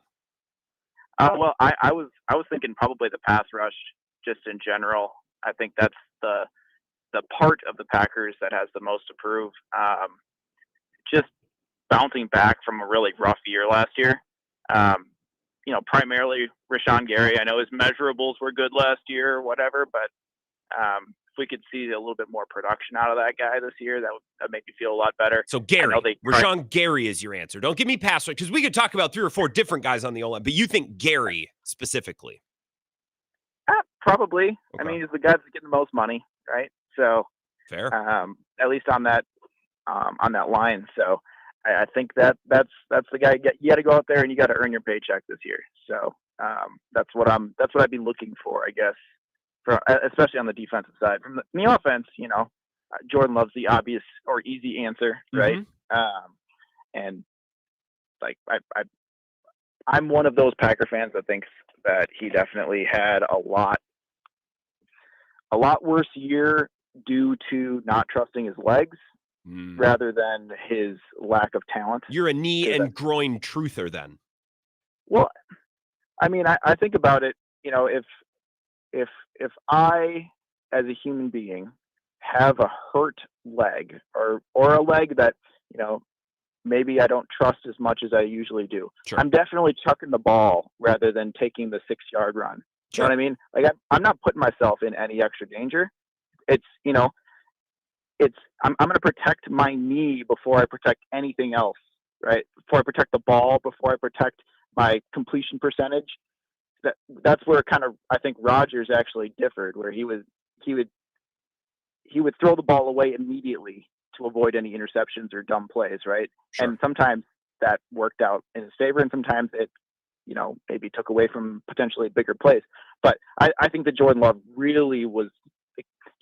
Well, I was thinking probably the pass rush, just in general. I think that's the part of the Packers that has the most to prove. Just bouncing back from a really rough year last year. Primarily Rashawn Gary. I know his measurables were good last year or whatever, but if we could see a little bit more production out of that guy this year, that would make me feel a lot better. So Rashawn Gary is your answer. Don't give me pass rush, because we could talk about 3 or 4 different guys on the O-line, but you think Gary specifically? Probably. Okay. I mean, he's the guy that's getting the most money, right? So fair. At least on that line. So I think that's the guy. You got to go out there and you got to earn your paycheck this year. So that's what I'd be looking for, I guess, especially on the defensive side. From the offense, Jordan Love's the obvious or easy answer, right? Mm-hmm. And like I'm one of those Packer fans that thinks that he definitely had a lot worse year due to not trusting his legs. Rather than his lack of talent. You're a knee and groin truther then. Well, I mean, I think about it, if I, as a human being, have a hurt leg or a leg that, maybe I don't trust as much as I usually do, sure, I'm definitely chucking the ball rather than taking the 6-yard run. Sure. You know what I mean? Like, I'm not putting myself in any extra danger. It's, I'm going to protect my knee before I protect anything else, right? Before I protect the ball, before I protect my completion percentage. That's where kind of I think Rodgers actually differed, where he would throw the ball away immediately to avoid any interceptions or dumb plays, right? Sure. And sometimes that worked out in his favor, and sometimes it, maybe took away from potentially bigger plays. But I think that Jordan Love really was.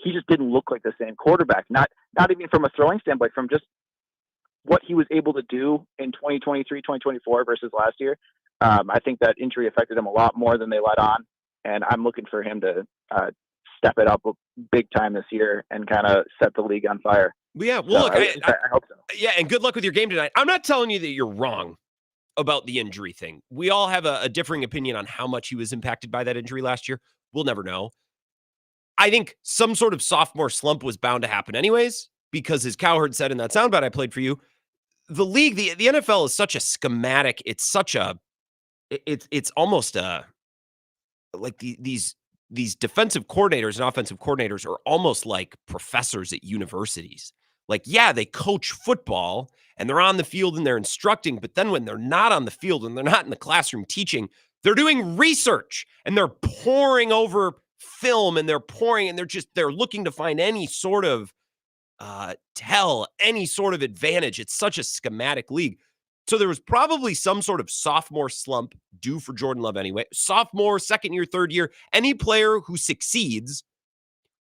He just didn't look like the same quarterback, not even from a throwing standpoint, from just what he was able to do in 2023, 2024 versus last year. I think that injury affected him a lot more than they let on, and I'm looking for him to step it up big time this year and kind of set the league on fire. Yeah, well, so look, I hope so. Yeah, and good luck with your game tonight. I'm not telling you that you're wrong about the injury thing. We all have a differing opinion on how much he was impacted by that injury last year. We'll never know. I think some sort of sophomore slump was bound to happen anyways, because as Cowherd said in that soundbite I played for you, the league, the NFL is such a schematic. It's such a, it's almost like these defensive coordinators and offensive coordinators are almost like professors at universities. Like, yeah, they coach football and they're on the field and they're instructing, but then when they're not on the field and they're not in the classroom teaching, They're doing research and they're poring over film and they're looking to find any sort of any sort of advantage. It's such a schematic league. So there was probably some sort of sophomore slump due for Jordan Love anyway. Sophomore, second year, third year, any player who succeeds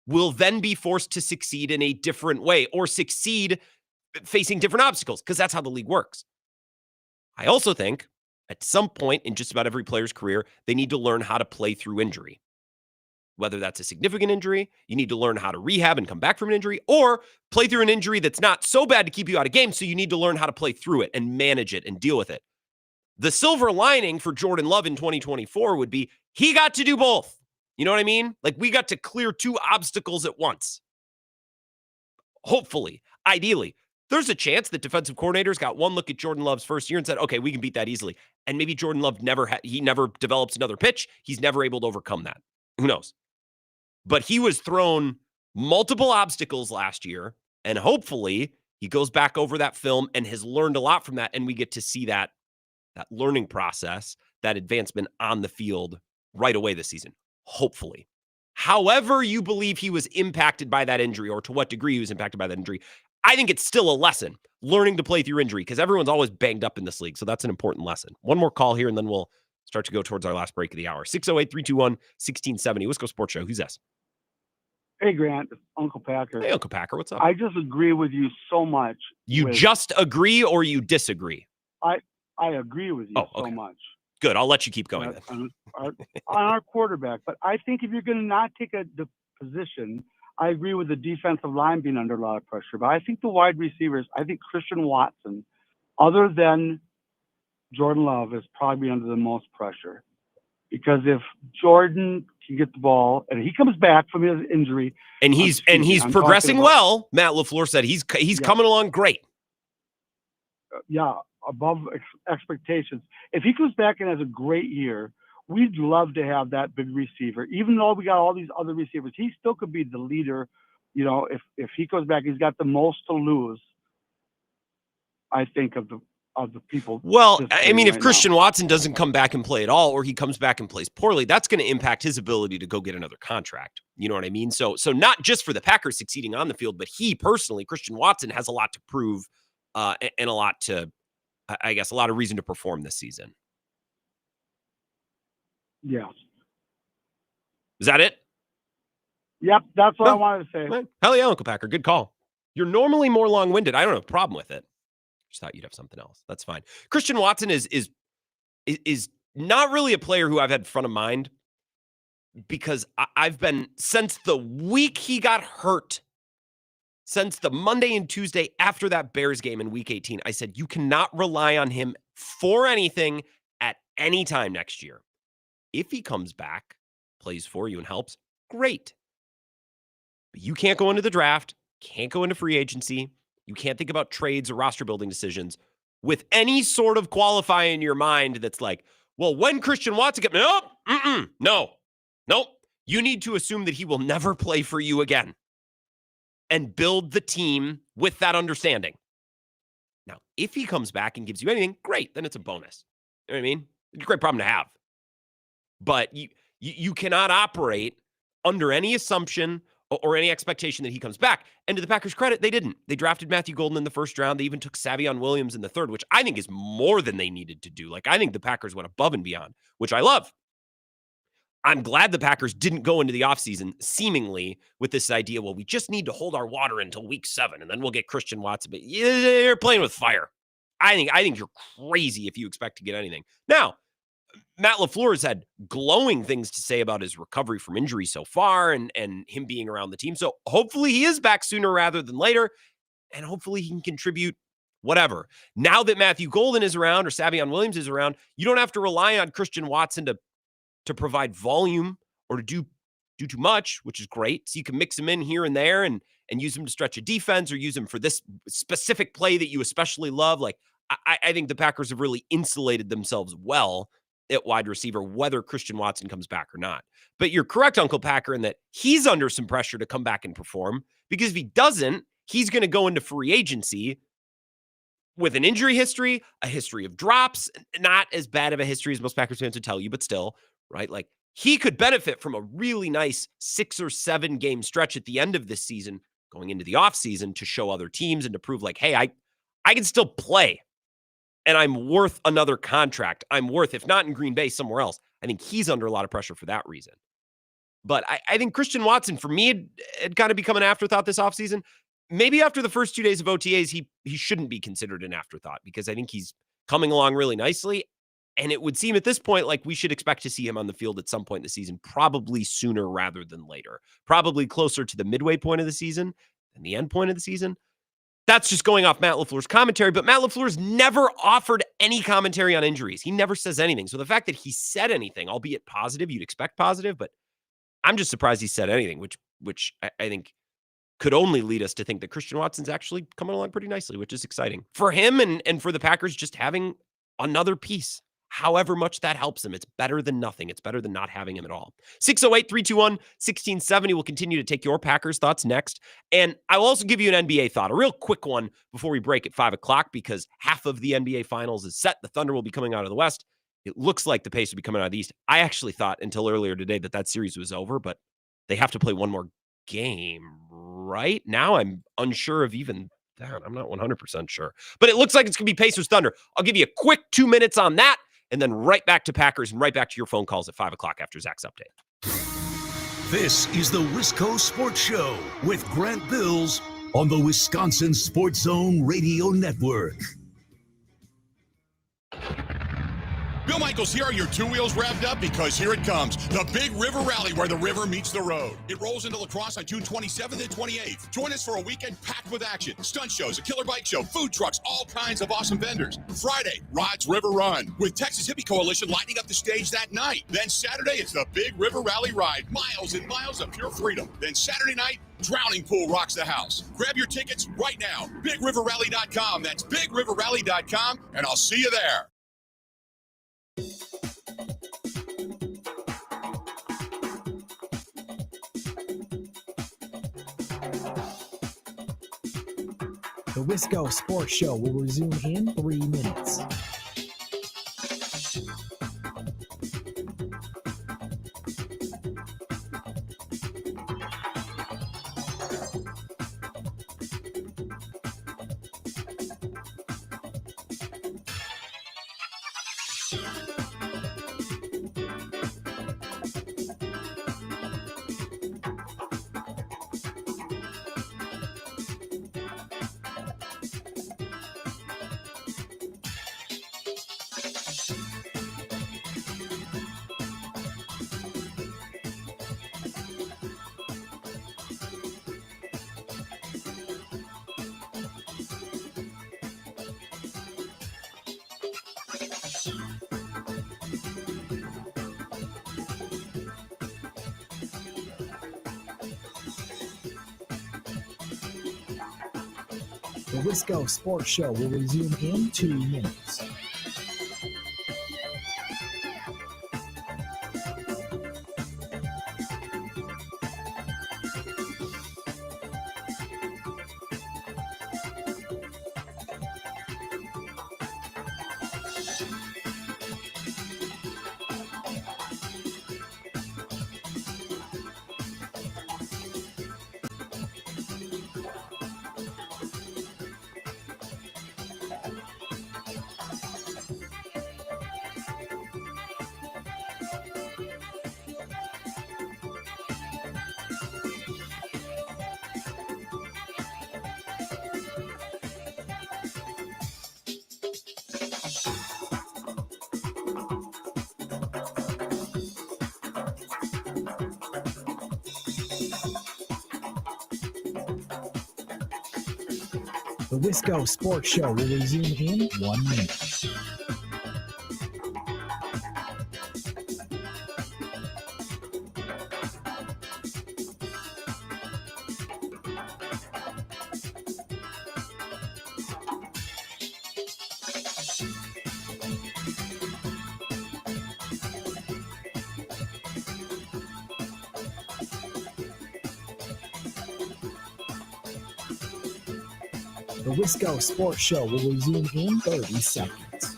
will then be forced to succeed in a different way or succeed facing different obstacles because that's how the league works. I also think at some point in just about every player's career, they need to learn how to play through injury. Whether that's a significant injury, you need to learn how to rehab and come back from an injury, or play through an injury that's not so bad to keep you out of games, so you need to learn how to play through it and manage it and deal with it. The silver lining for Jordan Love in 2024 would be he got to do both. You know what I mean? Like, we got to clear two obstacles at once. Hopefully, ideally. There's a chance that defensive coordinators got one look at Jordan Love's first year and said, okay, we can beat that easily. And maybe Jordan Love never develops another pitch. He's never able to overcome that. Who knows? But he was thrown multiple obstacles last year, and hopefully he goes back over that film and has learned a lot from that, and we get to see that learning process, that advancement on the field right away this season, hopefully. However you believe he was impacted by that injury or to what degree he was impacted by that injury, I think it's still a lesson, learning to play through injury, because everyone's always banged up in this league, so that's an important lesson. One more call here, and then we'll start to go towards our last break of the hour. 608-321-1670. Wisco Sports Show. Who's this? Hey, Grant, it's Uncle Packer. Hey, Uncle Packer, what's up? I just agree with you so much. You just agree or you disagree? I agree with you so much. Good. I'll let you keep going then. On our quarterback. But I think if you're going to not take the position, I agree with the defensive line being under a lot of pressure. But I think the wide receivers, I think Christian Watson, other than Jordan Love, is probably under the most pressure. Because if Jordan can get the ball and he comes back from his injury, and he's progressing well, Matt LaFleur said he's coming along great. Above expectations. If he comes back and has a great year, we'd love to have that big receiver. Even though we got all these other receivers, he still could be the leader. You know, if he goes back, he's got the most to lose, I think, of the people. Well, I mean, if Christian Watson doesn't come back and play at all, or he comes back and plays poorly, that's going to impact his ability to go get another contract. You know what I mean? So not just for the Packers succeeding on the field, but he personally, Christian Watson, has a lot to prove and a lot to, I guess, a lot of reason to perform this season. Yeah. Is that it? Yep, that's what I wanted to say. Hell yeah, Uncle Packer. Good call. You're normally more long-winded. I don't have a problem with it. Just thought you'd have something else. That's fine. Christian Watson is not really a player who I've had front of mind because I've been, since the week he got hurt, since the Monday and Tuesday after that Bears game in Week 18, I said, you cannot rely on him for anything at any time next year. If he comes back, plays for you and helps, great. But you can't go into the draft, can't go into free agency. You can't think about trades or roster building decisions with any sort of qualifier in your mind that's like, well, when Christian Watson gets, nope. You need to assume that he will never play for you again and build the team with that understanding. Now, if he comes back and gives you anything, great, then it's a bonus. You know what I mean? It's a great problem to have. But you cannot operate under any assumption or any expectation that he comes back. And to the Packers' credit, they didn't. They drafted Matthew Golden in the first round. They even took Savion Williams in the third, which I think is more than they needed to do. Like, I think the Packers went above and beyond, which I love. I'm glad the Packers didn't go into the offseason seemingly with this idea, well, we just need to hold our water until week 7, and then we'll get Christian Watson. But you're playing with fire. I think you're crazy if you expect to get anything. Now, Matt LaFleur has had glowing things to say about his recovery from injury so far and him being around the team. So hopefully he is back sooner rather than later, and hopefully he can contribute whatever. Now that Matthew Golden is around or Savion Williams is around, you don't have to rely on Christian Watson to provide volume or to do too much, which is great. So you can mix him in here and there and use him to stretch a defense or use him for this specific play that you especially love. Like, I think the Packers have really insulated themselves well at wide receiver, whether Christian Watson comes back or not. But you're correct, Uncle Packer, in that he's under some pressure to come back and perform, because if he doesn't, he's going to go into free agency with an injury history, a history of drops, not as bad of a history as most Packers fans would tell you, but still, right? Like, he could benefit from a really nice 6 or 7 game stretch at the end of this season, going into the offseason, to show other teams and to prove, like, hey, I can still play, and I'm worth another contract. I'm worth, if not in Green Bay, somewhere else. I think he's under a lot of pressure for that reason. But I think Christian Watson, for me, had kind of become an afterthought this offseason. Maybe after the first 2 days of OTAs, he shouldn't be considered an afterthought, because I think he's coming along really nicely. And it would seem at this point like we should expect to see him on the field at some point in the season, probably sooner rather than later, probably closer to the midway point of the season than the end point of the season. That's just going off Matt LaFleur's commentary, but Matt LaFleur's never offered any commentary on injuries. He never says anything. So the fact that he said anything, albeit positive, you'd expect positive, but I'm just surprised he said anything, which I think could only lead us to think that Christian Watson's actually coming along pretty nicely, which is exciting for him and for the Packers just having another piece. However much that helps him, it's better than nothing. It's better than not having him at all. 608-321-1670. We'll continue to take your Packers thoughts next. And I will also give you an NBA thought, a real quick one before we break at 5 o'clock, because half of the NBA Finals is set. The Thunder will be coming out of the West. It looks like the Pacers will be coming out of the East. I actually thought until earlier today that series was over, but they have to play one more game, right? Now I'm unsure of even that. I'm not 100% sure. But it looks like it's going to be Pacers Thunder. I'll give you a quick 2 minutes on that, and then right back to Packers and right back to your phone calls at 5 o'clock after Zach's update. This is the Wisco Sports Show with Grant Bills on the Wisconsin Sports Zone Radio Network. Bill Michaels here. Are your 2 wheels revved up? Because here it comes. The Big River Rally, where the river meets the road. It rolls into La Crosse on June 27th and 28th. Join us for a weekend packed with action. Stunt shows, a killer bike show, food trucks, all kinds of awesome vendors. Friday, Rod's River Run, with Texas Hippie Coalition lighting up the stage that night. Then Saturday, it's the Big River Rally Ride. Miles and miles of pure freedom. Then Saturday night, Drowning Pool rocks the house. Grab your tickets right now. BigRiverRally.com. That's BigRiverRally.com, and I'll see you there. The Wisco Sports Show will resume in 3 minutes. The Wisco Sports Show will resume in 2 minutes. The Wisco Sports Show will resume in 1 minute. The The Wisco Sports Show will resume in 30 seconds.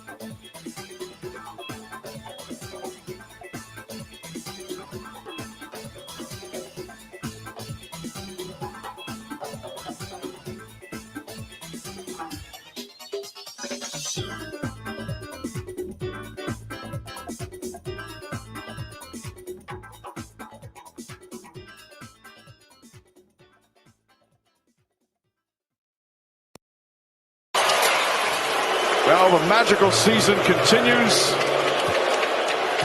Well, the magical season continues.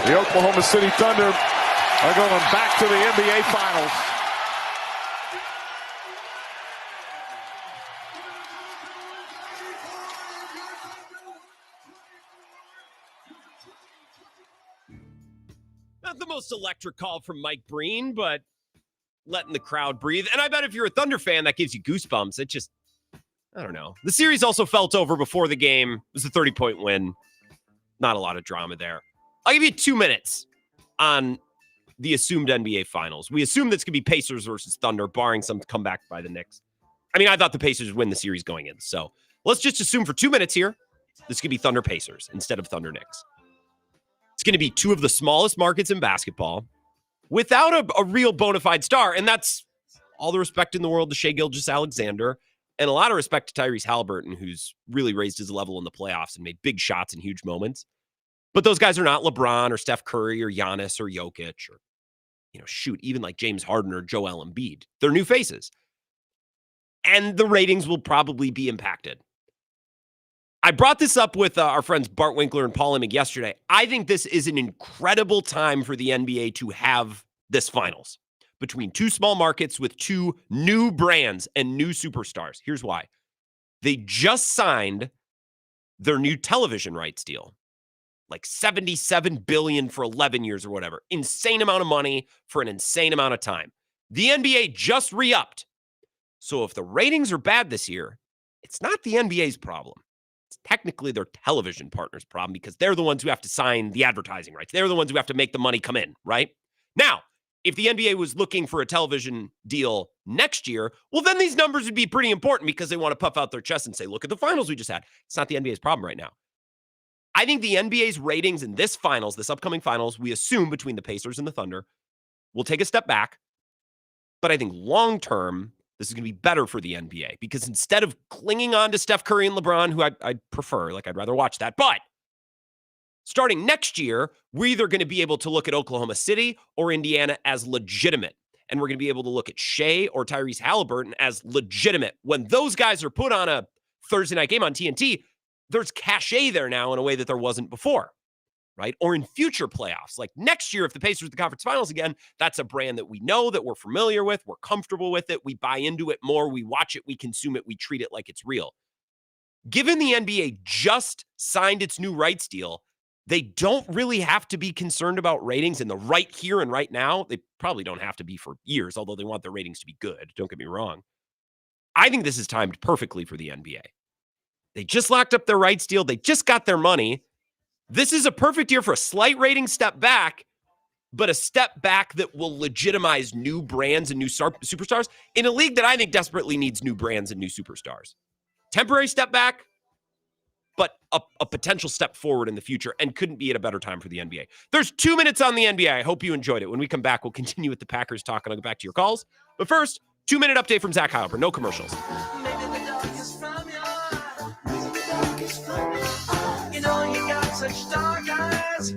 The Oklahoma City Thunder are going back to the NBA Finals. Not the most electric call from Mike Breen, but letting the crowd breathe. And I bet if you're a Thunder fan, that gives you goosebumps. It just, I don't know. The series also felt over before the game. It was a 30-point win. Not a lot of drama there. I'll give you 2 minutes on the assumed NBA Finals. We assume that's going to be Pacers versus Thunder, barring some comeback by the Knicks. I mean, I thought the Pacers would win the series going in. So let's just assume for 2 minutes here, this could be Thunder Pacers instead of Thunder Knicks. It's going to be two of the smallest markets in basketball without a real bona fide star. And that's all the respect in the world to Shai Gilgeous-Alexander. And a lot of respect to Tyrese Halliburton, who's really raised his level in the playoffs and made big shots in huge moments. But those guys are not LeBron or Steph Curry or Giannis or Jokic or, even like James Harden or Joel Embiid. They're new faces. And the ratings will probably be impacted. I brought this up with our friends Bart Winkler and Paul Emick yesterday. I think this is an incredible time for the NBA to have this finals between two small markets with two new brands and new superstars. Here's why. They just signed their new television rights deal, like $77 billion for 11 years or whatever. Insane amount of money for an insane amount of time. The NBA just re-upped. So if the ratings are bad this year, it's not the NBA's problem. It's technically their television partner's problem because they're the ones who have to sign the advertising rights. They're the ones who have to make the money come in, right? Now, if the NBA was looking for a television deal next year, well, then these numbers would be pretty important because they want to puff out their chest and say, look at the finals we just had. It's not the NBA's problem right now. I think the NBA's ratings in this finals, this upcoming finals, we assume between the Pacers and the Thunder, will take a step back. But I think long-term, this is going to be better for the NBA because instead of clinging on to Steph Curry and LeBron, who I'd prefer, I'd rather watch that. But starting next year, we're either going to be able to look at Oklahoma City or Indiana as legitimate. And we're going to be able to look at Shai or Tyrese Halliburton as legitimate. When those guys are put on a Thursday night game on TNT, there's cachet there now in a way that there wasn't before, right? Or in future playoffs. Like next year, if the Pacers are the conference finals again, that's a brand that we know, that we're familiar with, we're comfortable with it, we buy into it more, we watch it, we consume it, we treat it like it's real. Given the NBA just signed its new rights deal, they don't really have to be concerned about ratings in the right here and right now. They probably don't have to be for years, although they want their ratings to be good. Don't get me wrong. I think this is timed perfectly for the NBA. They just locked up their rights deal. They just got their money. This is a perfect year for a slight rating step back, but a step back that will legitimize new brands and new superstars in a league that I think desperately needs new brands and new superstars. Temporary step back, but a potential step forward in the future and couldn't be at a better time for the NBA. There's 2 minutes on the NBA. I hope you enjoyed it. When we come back, we'll continue with the Packers talk and I'll go back to your calls. But first, 2-minute update from Zach Heilbron. No commercials. You know you got such dark eyes.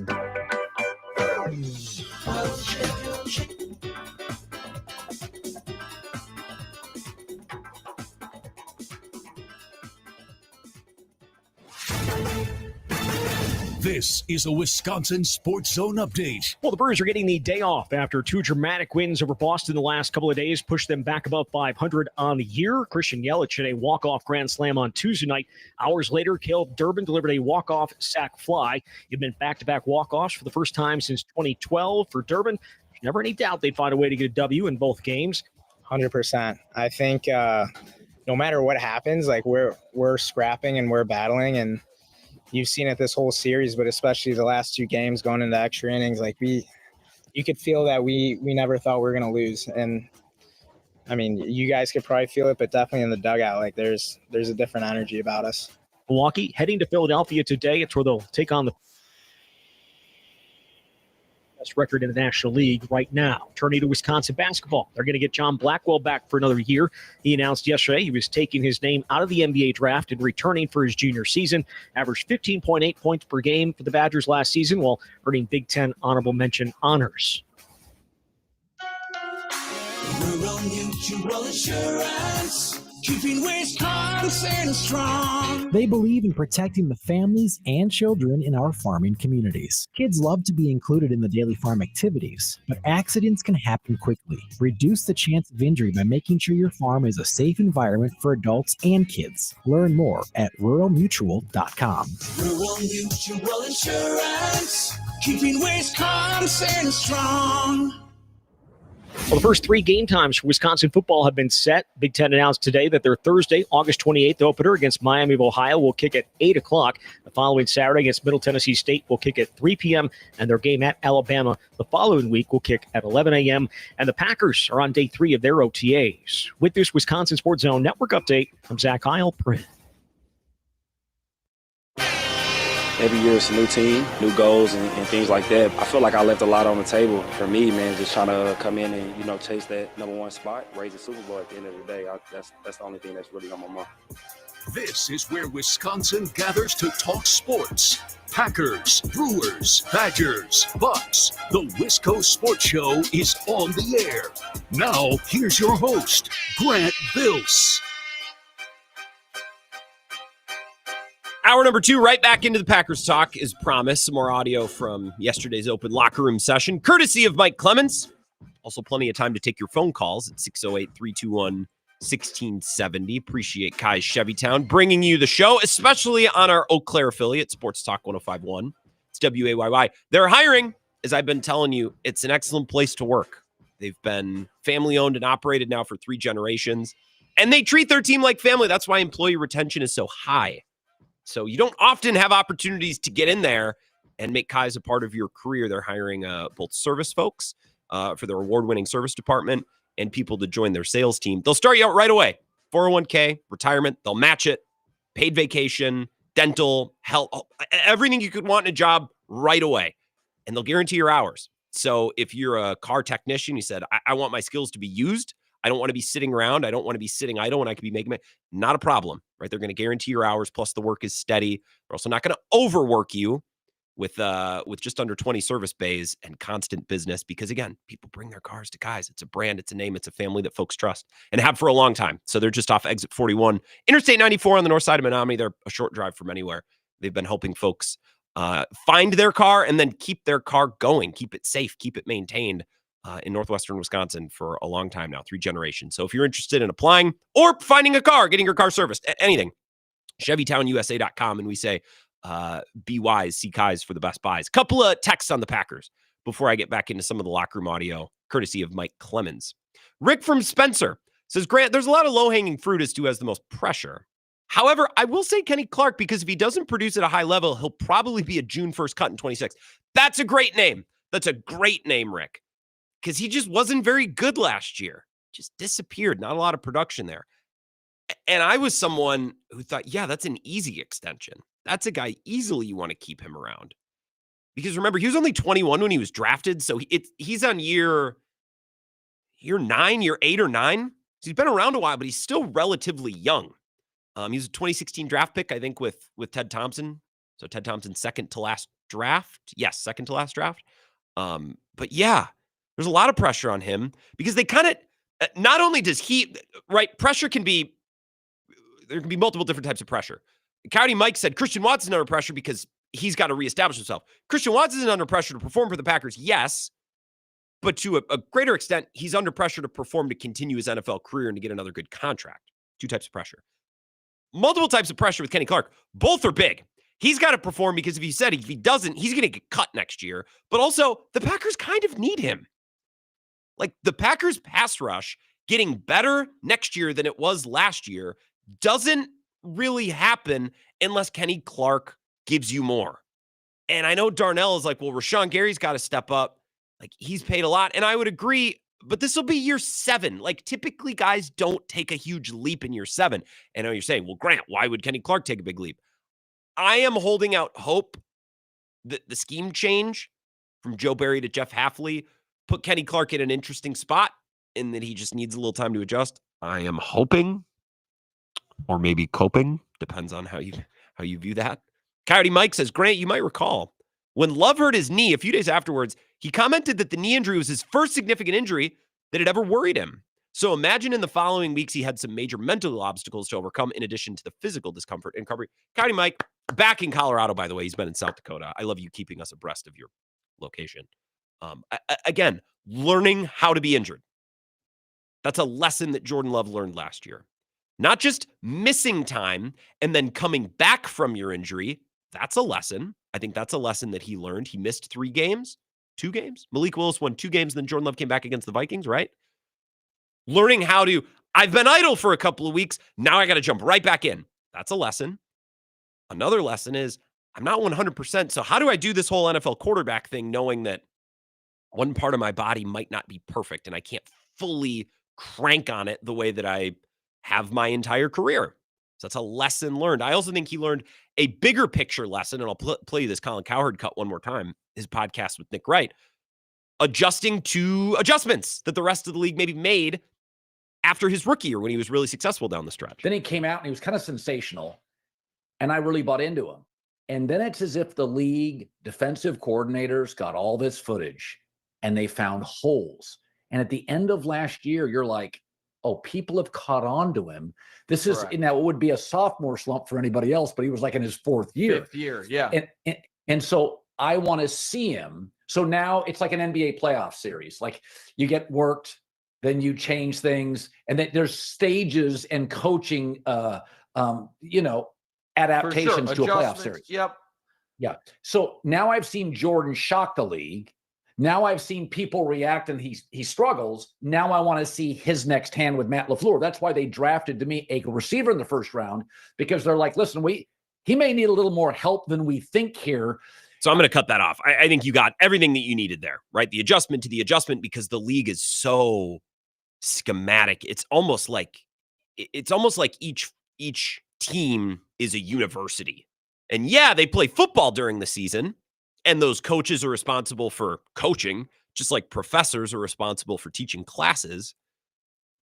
This is a Wisconsin Sports Zone update. Well, the Brewers are getting the day off after two dramatic wins over Boston the last couple of days, pushed them back above 500 on the year. Christian Yelich hit a walk-off grand slam on Tuesday night. Hours later, Caleb Durbin delivered a walk-off sac fly. It'd been back-to-back walk-offs for the first time since 2012 for Durbin. There's never any doubt they'd find a way to get a W in both games. 100%. I think no matter what happens, we're scrapping and we're battling, and you've seen it this whole series, but especially the last two games going into extra innings, you could feel that we never thought we were going to lose. And I mean, you guys could probably feel it, but definitely in the dugout, like there's a different energy about us. Milwaukee heading to Philadelphia today. It's where they'll take on the best record in the National League right now. Turning to Wisconsin basketball, they're going to get John Blackwell back for another year. He announced yesterday he was taking his name out of the NBA draft and returning for his junior season. Averaged 15.8 points per game for the Badgers last season while earning Big Ten honorable mention honors. Rural Mutual Insurance, keeping Wisconsin strong. They believe in protecting the families and children in our farming communities. Kids love to be included in the daily farm activities, but accidents can happen quickly. Reduce the chance of injury by making sure your farm is a safe environment for adults and kids. Learn more at ruralmutual.com. Rural Mutual Insurance, keeping Wisconsin strong. Well, the first 3 game times for Wisconsin football have been set. Big Ten announced today that their Thursday, August 28th opener against Miami of Ohio will kick at 8 o'clock. The following Saturday against Middle Tennessee State will kick at 3 p.m., and their game at Alabama the following week will kick at 11 a.m., and the Packers are on day 3 of their OTAs. With this Wisconsin Sports Zone Network update, I'm Zach Heilprin. Every year it's a new team, new goals and things like that. I feel like I left a lot on the table. For me, man, just trying to come in and, chase that #1 spot, raise the Super Bowl at the end of the day. That's the only thing that's really on my mind. This is where Wisconsin gathers to talk sports. Packers, Brewers, Badgers, Bucks. The Wisco Sports Show is on the air. Now, here's your host, Grant Bills. Hour number 2, right back into the Packers talk as promised. Some more audio from yesterday's open locker room session, courtesy of Mike Clemens. Also plenty of time to take your phone calls at 608-321-1670. Appreciate Kai's Chevytown bringing you the show, especially on our Eau Claire affiliate, Sports Talk 105.1. It's WAYY. They're hiring, as I've been telling you. It's an excellent place to work. They've been family-owned and operated now for 3 generations, and they treat their team like family. That's why employee retention is so high. So you don't often have opportunities to get in there and make Kai's a part of your career. They're hiring both service folks for their award-winning service department and people to join their sales team. They'll start you out right away. 401k, retirement, they'll match it, paid vacation, dental, health, everything you could want in a job right away. And they'll guarantee your hours. So if you're a car technician, you said, I want my skills to be used. I don't want to be sitting around. I don't want to be sitting idle when I could be making not a problem, right? They're going to guarantee your hours. Plus the work is steady. They're also not going to overwork you with just under 20 service bays and constant business because, again, people bring their cars to Kai's. It's a brand. It's a name. It's a family that folks trust and have for a long time. So they're just off exit 41, Interstate 94 on the north side of Menominee. They're a short drive from anywhere. They've been helping folks find their car and then keep their car going, keep it safe, keep it maintained. In northwestern Wisconsin for a long time now, 3 generations. So if you're interested in applying or finding a car, getting your car serviced, anything, ChevyTownUSA.com, and we say, be wise, see Kai's for the best buys. Couple of texts on the Packers before I get back into some of the locker room audio, courtesy of Mike Clemens. Rick from Spencer says, Grant, there's a lot of low-hanging fruit as to who has the most pressure. However, I will say Kenny Clark, because if he doesn't produce at a high level, he'll probably be a June 1st cut in 26. That's a great name. That's a great name, Rick. Because he just wasn't very good last year. Just disappeared. Not a lot of production there. And I was someone who thought, yeah, that's an easy extension. That's a guy easily you want to keep him around. Because remember, he was only 21 when he was drafted. So he's on year 9, year 8 or 9. So he's been around a while, but he's still relatively young. He was a 2016 draft pick, I think, with Ted Thompson. So Ted Thompson's second to last draft. Yes, second to last draft. But yeah. There's a lot of pressure on him because they kind of, not only does he, right, pressure can be, there can be multiple different types of pressure. Coyote Mike said Christian Watson's under pressure because he's got to reestablish himself. Christian Watson is under pressure to perform for the Packers, yes, but to a greater extent, he's under pressure to perform to continue his NFL career and to get another good contract. 2 types of pressure. Multiple types of pressure with Kenny Clark. Both are big. He's got to perform because if he doesn't, he's going to get cut next year. But also, the Packers kind of need him. Like the Packers pass rush getting better next year than it was last year doesn't really happen unless Kenny Clark gives you more. And I know Darnell is like, well, Rashawn Gary's got to step up. Like he's paid a lot. And I would agree but this will be year 7. Like, typically guys don't take a huge leap in year 7. And I know you're saying, well, Grant, why would Kenny Clark take a big leap? I am holding out hope that the scheme change from Joe Barry to Jeff Hafley put Kenny Clark in an interesting spot and that he just needs a little time to adjust. I am hoping, or maybe coping, depends on how you view that. Coyote Mike says, Grant, you might recall when Love hurt his knee a few days afterwards, he commented that the knee injury was his first significant injury that had ever worried him. So imagine in the following weeks, he had some major mental obstacles to overcome in addition to the physical discomfort and recovery. Coyote Mike, back in Colorado, by the way. He's been in South Dakota. I love you keeping us abreast of your location. Again, learning how to be injured. That's a lesson that Jordan Love learned last year. Not just missing time and then coming back from your injury. That's a lesson. I think that's a lesson that he learned. He missed 2 games. Malik Willis won 2 games, then Jordan Love came back against the Vikings, right? Learning how to, I've been idle for a couple of weeks. Now I got to jump right back in. That's a lesson. Another lesson is I'm not 100%. So how do I do this whole NFL quarterback thing knowing that one part of my body might not be perfect and I can't fully crank on it the way that I have my entire career? So that's a lesson learned. I also think he learned a bigger picture lesson, and I'll play you this Colin Cowherd cut one more time, his podcast with Nick Wright, adjusting to adjustments that the rest of the league maybe made after his rookie year when he was really successful down the stretch. Then he came out and he was kind of sensational, and I really bought into him. And then it's as if the league defensive coordinators got all this footage and they found holes. And at the end of last year, you're like, oh, people have caught on to him. This is now it would be a sophomore slump for anybody else, but he was like in his 4th year. 5th year, yeah. And so I want to see him. So now it's like an NBA playoff series. Like you get worked, then you change things, and then there's stages and coaching, adaptations to a playoff series. Yep. Yeah. So now I've seen Jordan shock the league. Now I've seen people react and he struggles. Now I want to see his next hand with Matt LaFleur. That's why they drafted to me a receiver in the 1st round, because they're like, listen, he may need a little more help than we think here. So I'm going to cut that off. I think you got everything that you needed there, right? The adjustment to the adjustment, because the league is so schematic. It's almost like each team is a university. And yeah, they play football during the season, and those coaches are responsible for coaching, just like professors are responsible for teaching classes.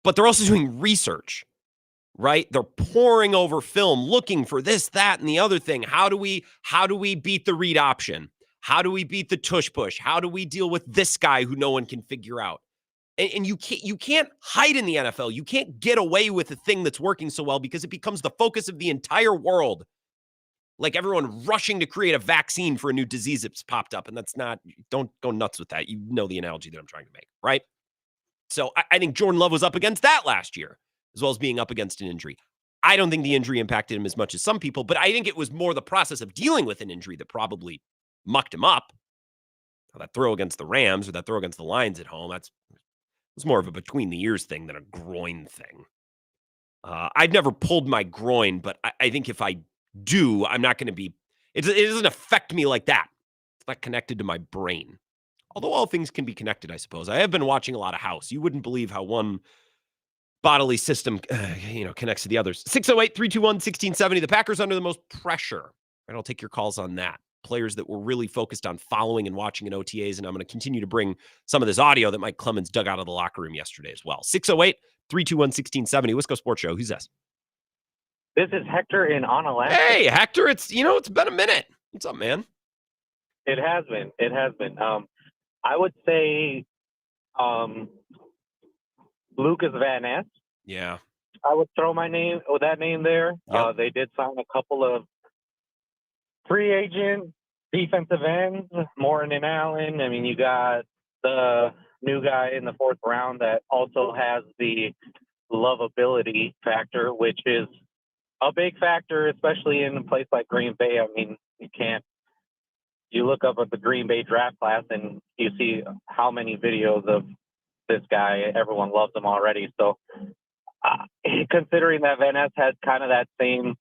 But they're also doing research, right? They're poring over film, looking for this, that, and the other thing. How do we beat the read option? How do we beat the tush push? How do we deal with this guy who no one can figure out? And you can't hide in the NFL. You can't get away with a thing that's working so well, because it becomes the focus of the entire world. Like everyone rushing to create a vaccine for a new disease that's popped up. And that's not, don't go nuts with that. You know the analogy that I'm trying to make, right? So I think Jordan Love was up against that last year, as well as being up against an injury. I don't think the injury impacted him as much as some people, but I think it was more the process of dealing with an injury that probably mucked him up. That throw against the Rams or that throw against the Lions at home, it's more of a between the ears thing than a groin thing. I've never pulled my groin, but I think if I do, I'm not going to be, it doesn't affect me like that. It's not connected to my brain. Although all things can be connected, I suppose. I have been watching a lot of House. You wouldn't believe how one bodily system, connects to the others. 608-321-1670. The Packers under the most pressure. And I'll take your calls on that. Players that were really focused on following and watching in OTAs. And I'm going to continue to bring some of this audio that Mike Clemens dug out of the locker room yesterday as well. 608-321-1670. Wisco Sports Show. Who's this? This is Hector in Onalaska. Hey, Hector. It's been a minute. What's up, man? It has been. I would say Lucas Van Ness. Yeah. I would throw that name there. Yep. They did sign a couple of free agent defensive ends, Morton and Allen. I mean, you got the new guy in the 4th round that also has the lovability factor, which is a big factor, especially in a place like Green Bay. I mean, you look up at the Green Bay draft class and you see how many videos of this guy. Everyone loves him already. So considering that Van Ness has kind of that same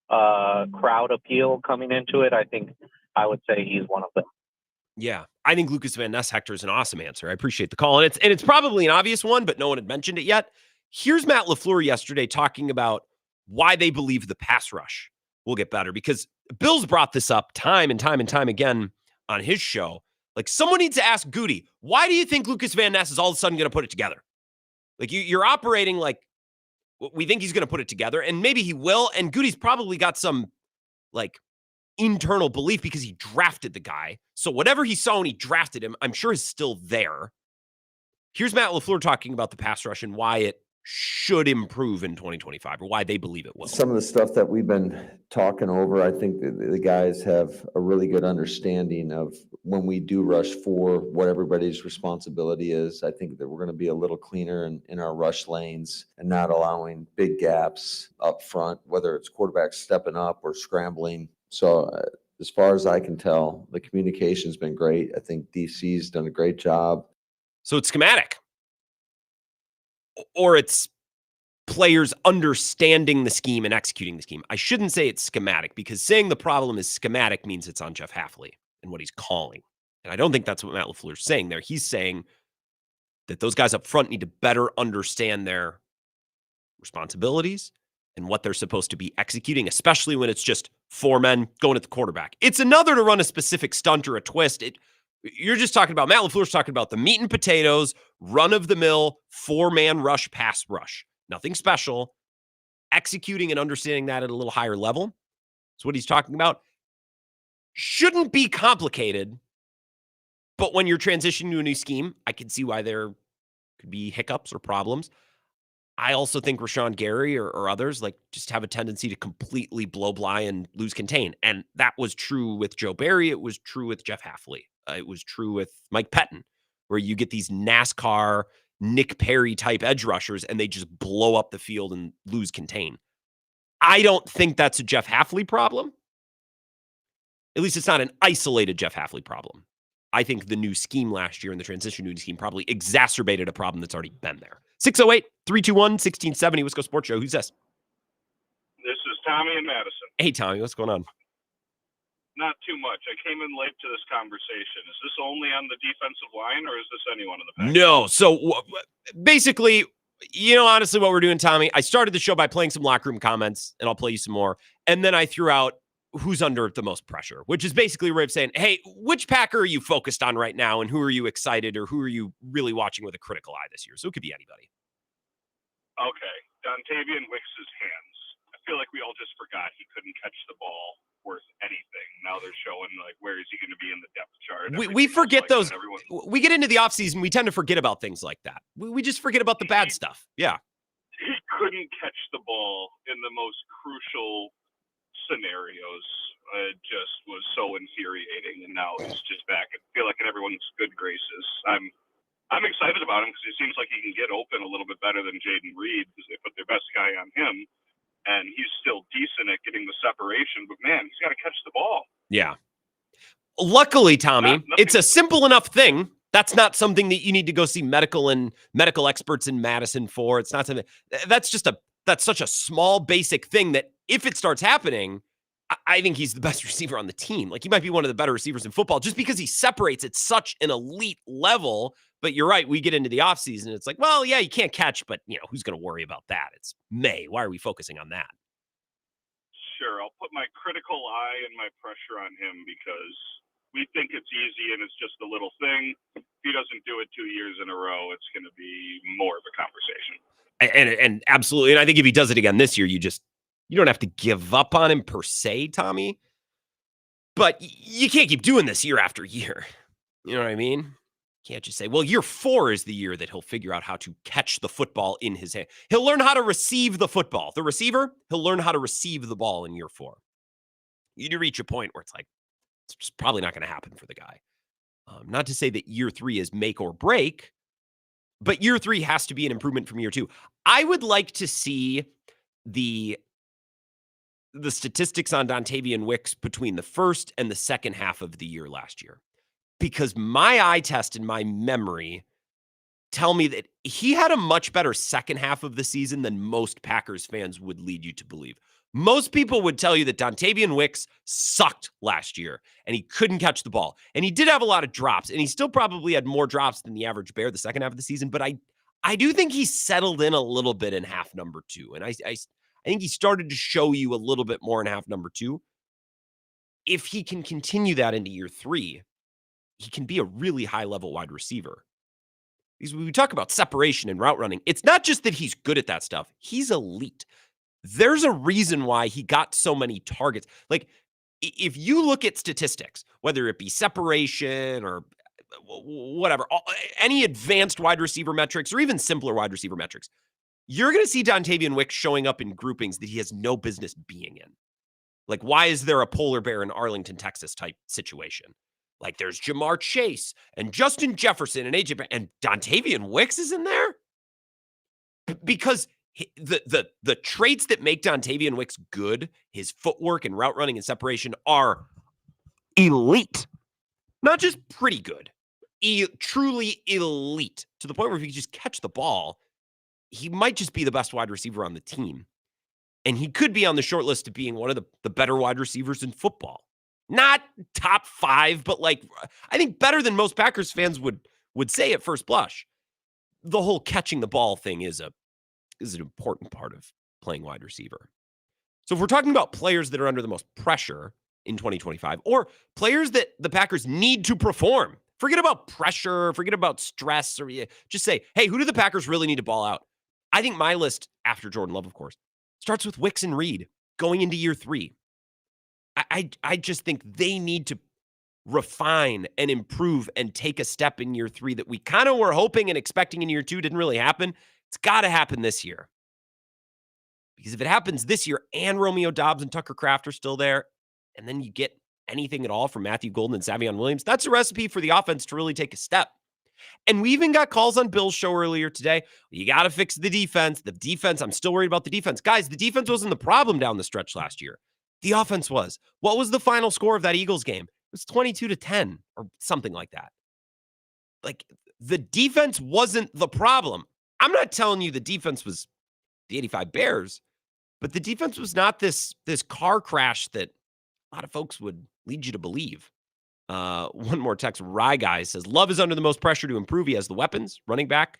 crowd appeal coming into it, I think I would say he's one of them. Yeah, I think Lucas Van Ness Hector is an awesome answer. I appreciate the call. And it's probably an obvious one, but no one had mentioned it yet. Here's Matt LaFleur yesterday talking about why they believe the pass rush will get better, because Bill's brought this up time and time and time again on his show. Like, someone needs to ask Goody, why do you think Lucas Van Ness is all of a sudden going to put it together? Like, you're operating like we think he's going to put it together, and maybe he will. And Goody's probably got some like internal belief because he drafted the guy. So whatever he saw when he drafted him, I'm sure is still there. Here's Matt LaFleur talking about the pass rush and why it should improve in 2025, or why they believe it will. Some of the stuff that we've been talking over, I think the guys have a really good understanding of when we do rush for what everybody's responsibility is. I think that we're going to be a little cleaner in our rush lanes and not allowing big gaps up front, whether it's quarterbacks stepping up or scrambling. So as far as I can tell, the communication's been great. I think DC's done a great job. So it's schematic, or it's players understanding the scheme and executing the scheme. I shouldn't say it's schematic, because saying the problem is schematic means it's on Jeff Hafley and what he's calling. And I don't think that's what Matt LaFleur's saying there. He's saying that those guys up front need to better understand their responsibilities and what they're supposed to be executing, especially when it's just four men going at the quarterback. It's another to run a specific stunt or a twist. You're just talking about, Matt LaFleur's talking about the meat and potatoes, run-of-the-mill, four-man rush, pass rush. Nothing special. Executing and understanding that at a little higher level is what he's talking about. Shouldn't be complicated, but when you're transitioning to a new scheme, I can see why there could be hiccups or problems. I also think Rashawn Gary or others just have a tendency to completely blow by and lose contain. And that was true with Joe Barry. It was true with Jeff Hafley. It was true with Mike Pettin, where you get these NASCAR Nick Perry type edge rushers and they just blow up the field and lose contain. I don't think that's a Jeff Hafley problem. At least it's not an isolated Jeff Hafley problem. I think the new scheme last year and the transition to new scheme probably exacerbated a problem that's already been there. 608-321-1670, Wisco Sports Show. Who's this? This is Tommy in Madison. Hey, Tommy, what's going on? Not too much. I came in late to this conversation. Is this only on the defensive line, or is this anyone in the back? No. So basically, honestly, what we're doing, Tommy, I started the show by playing some locker room comments, and I'll play you some more. And then I threw out who's under the most pressure, which is basically a way of saying, hey, which Packer are you focused on right now, and who are you excited, or who are you really watching with a critical eye this year? So it could be anybody. Okay. Dontavian Wicks' hands. I feel like we all just forgot he couldn't catch the ball worth anything. Now they're showing, where is he going to be in the depth chart? We forget those. We get into the offseason, we tend to forget about things like that. We just forget about the bad stuff. Yeah. He couldn't catch the ball in the most crucial scenarios. It just was so infuriating, and now he's just back. I feel like in everyone's good graces. I'm excited about him because he seems like he can get open a little bit better than Jaden Reed, because they put their best guy on him, and he's still decent at getting the separation. But man, he's got to catch the ball. Yeah. Luckily, Tommy, it's a simple enough thing. That's not something that you need to go see medical experts in Madison for. It's not something that's such a small basic thing that if it starts happening, I think he's the best receiver on the team. Like, he might be one of the better receivers in football just because he separates at such an elite level. But you're right. We get into the offseason. It's like, well, yeah, you can't catch, but who's going to worry about that? It's May. Why are we focusing on that? Sure. I'll put my critical eye and my pressure on him because we think it's easy and it's just a little thing. If he doesn't do it 2 years in a row, it's going to be more of a conversation. And absolutely. And I think if he does it again this year, you don't have to give up on him per se, Tommy. But you can't keep doing this year after year. You know what I mean? Can't just say, well, year 4 is the year that he'll figure out how to catch the football in his hand. He'll learn how to receive the football. The receiver, he'll learn how to receive the ball in year 4. You do reach a point where it's like, it's just probably not going to happen for the guy. Not to say that year 3 is make or break, but year 3 has to be an improvement from year 2. I would like to see the statistics on Dontavian Wicks between the first and the second half of the year last year, because my eye test and my memory tell me that he had a much better second half of the season than most Packers fans would lead you to believe. Most people would tell you that Dontavian Wicks sucked last year and he couldn't catch the ball. And he did have a lot of drops, and he still probably had more drops than the average Bear the second half of the season. But I do think he settled in a little bit in half number 2. And I think he started to show you a little bit more in half number 2. If he can continue that into year 3, he can be a really high-level wide receiver. Because when we talk about separation and route running, it's not just that he's good at that stuff. He's elite. There's a reason why he got so many targets. Like, if you look at statistics, whether it be separation or whatever, any advanced wide receiver metrics or even simpler wide receiver metrics, you're going to see Dontavian Wicks showing up in groupings that he has no business being in. Like, why is there a polar bear in Arlington, Texas type situation? Like, there's Jamar Chase and Justin Jefferson and AJ, and Dontavian Wicks is in there? Because the traits that make Dontavian Wicks good, his footwork and route running and separation, are elite. Not just pretty good. Truly elite. To the point where if he could just catch the ball, he might just be the best wide receiver on the team. And he could be on the short list of being one of the better wide receivers in football. Not top 5, but like, I think better than most Packers fans would say at first blush. The whole catching the ball thing is an important part of playing wide receiver. So if we're talking about players that are under the most pressure in 2025, or players that the Packers need to perform, forget about pressure, forget about stress, or just say, hey, who do the Packers really need to ball out? I think my list, after Jordan Love, of course, starts with Wicks and Reed going into year 3. I just think they need to refine and improve and take a step in year 3 that we kind of were hoping and expecting in year 2 didn't really happen. It's got to happen this year. Because if it happens this year and Romeo Doubs and Tucker Kraft are still there, and then you get anything at all from Matthew Golden and Savion Williams, that's a recipe for the offense to really take a step. And we even got calls on Bill's show earlier today. You got to fix the defense. The defense, I'm still worried about the defense. Guys, the defense wasn't the problem down the stretch last year. The offense was. What was the final score of that Eagles game? It was 22-10 or something like that. Like, the defense wasn't the problem. I'm not telling you the defense was the 85 Bears, but the defense was not this car crash that a lot of folks would lead you to believe. One more text. Rye Guy says, Love is under the most pressure to improve. He has the weapons, running back,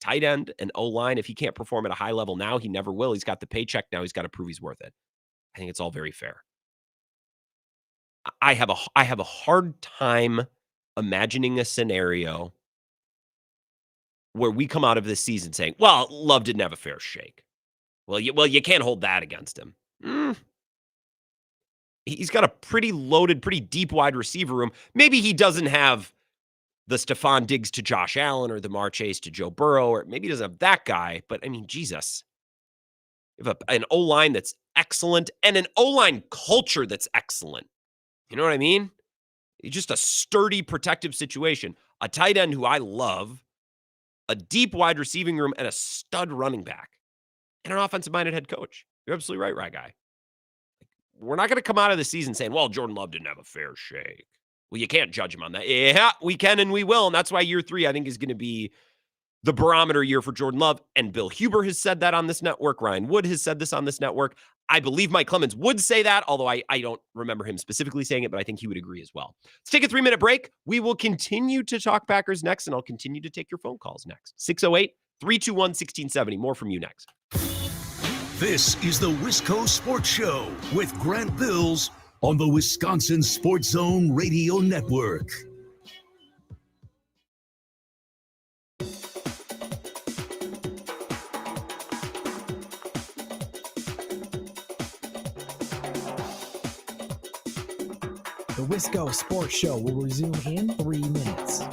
tight end, and O-line. If he can't perform at a high level now, he never will. He's got the paycheck now. He's got to prove he's worth it. I think it's all very fair. I have a hard time imagining a scenario where we come out of this season saying, well, Love didn't have a fair shake. Well, you can't hold that against him. He's got a pretty loaded, pretty deep wide receiver room. Maybe he doesn't have the Stephon Diggs to Josh Allen or the Jamar Chase to Joe Burrow, or maybe he doesn't have that guy. But, I mean, Jesus. You have an O-line that's excellent and an O-line culture that's excellent. You know what I mean? It's just a sturdy, protective situation. A tight end who I love, a deep wide receiving room, and a stud running back, and an offensive-minded head coach. You're absolutely right, Rye Guy. We're not going to come out of the season saying, well, Jordan Love didn't have a fair shake. Well, you can't judge him on that. Yeah, we can and we will. And that's why year 3, I think, is going to be the barometer year for Jordan Love. And Bill Huber has said that on this network. Ryan Wood has said this on this network. I believe Mike Clemens would say that, although I don't remember him specifically saying it, but I think he would agree as well. Let's take a 3-minute break. We will continue to talk Packers next, and I'll continue to take your phone calls next. 608-321-1670. More from you next. This is the Wisco Sports Show with Grant Bills on the Wisconsin Sports Zone Radio Network. The Wisco Sports Show will resume in 3 minutes.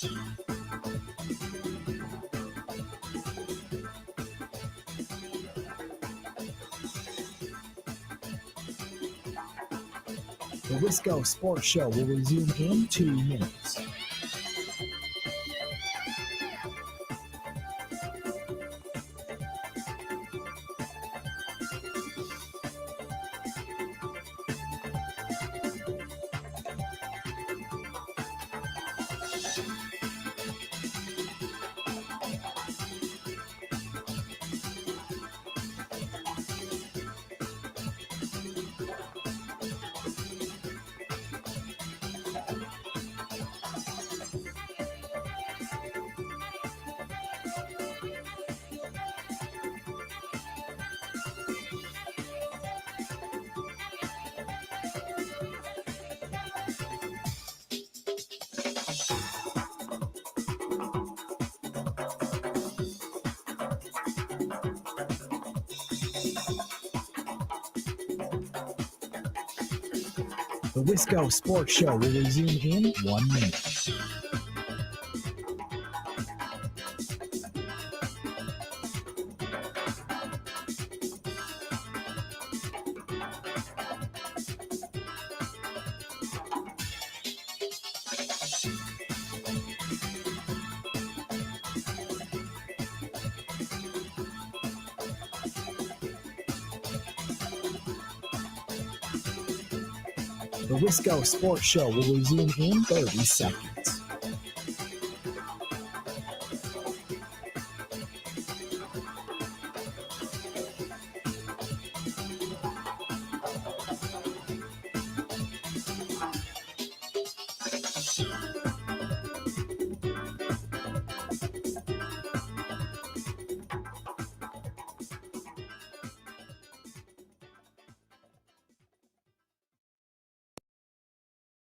The Wisco Sports Show will resume in 2 minutes. The Wisco Sports Show will resume in 1 minute. The Wisco Sports Show will resume in 30 seconds.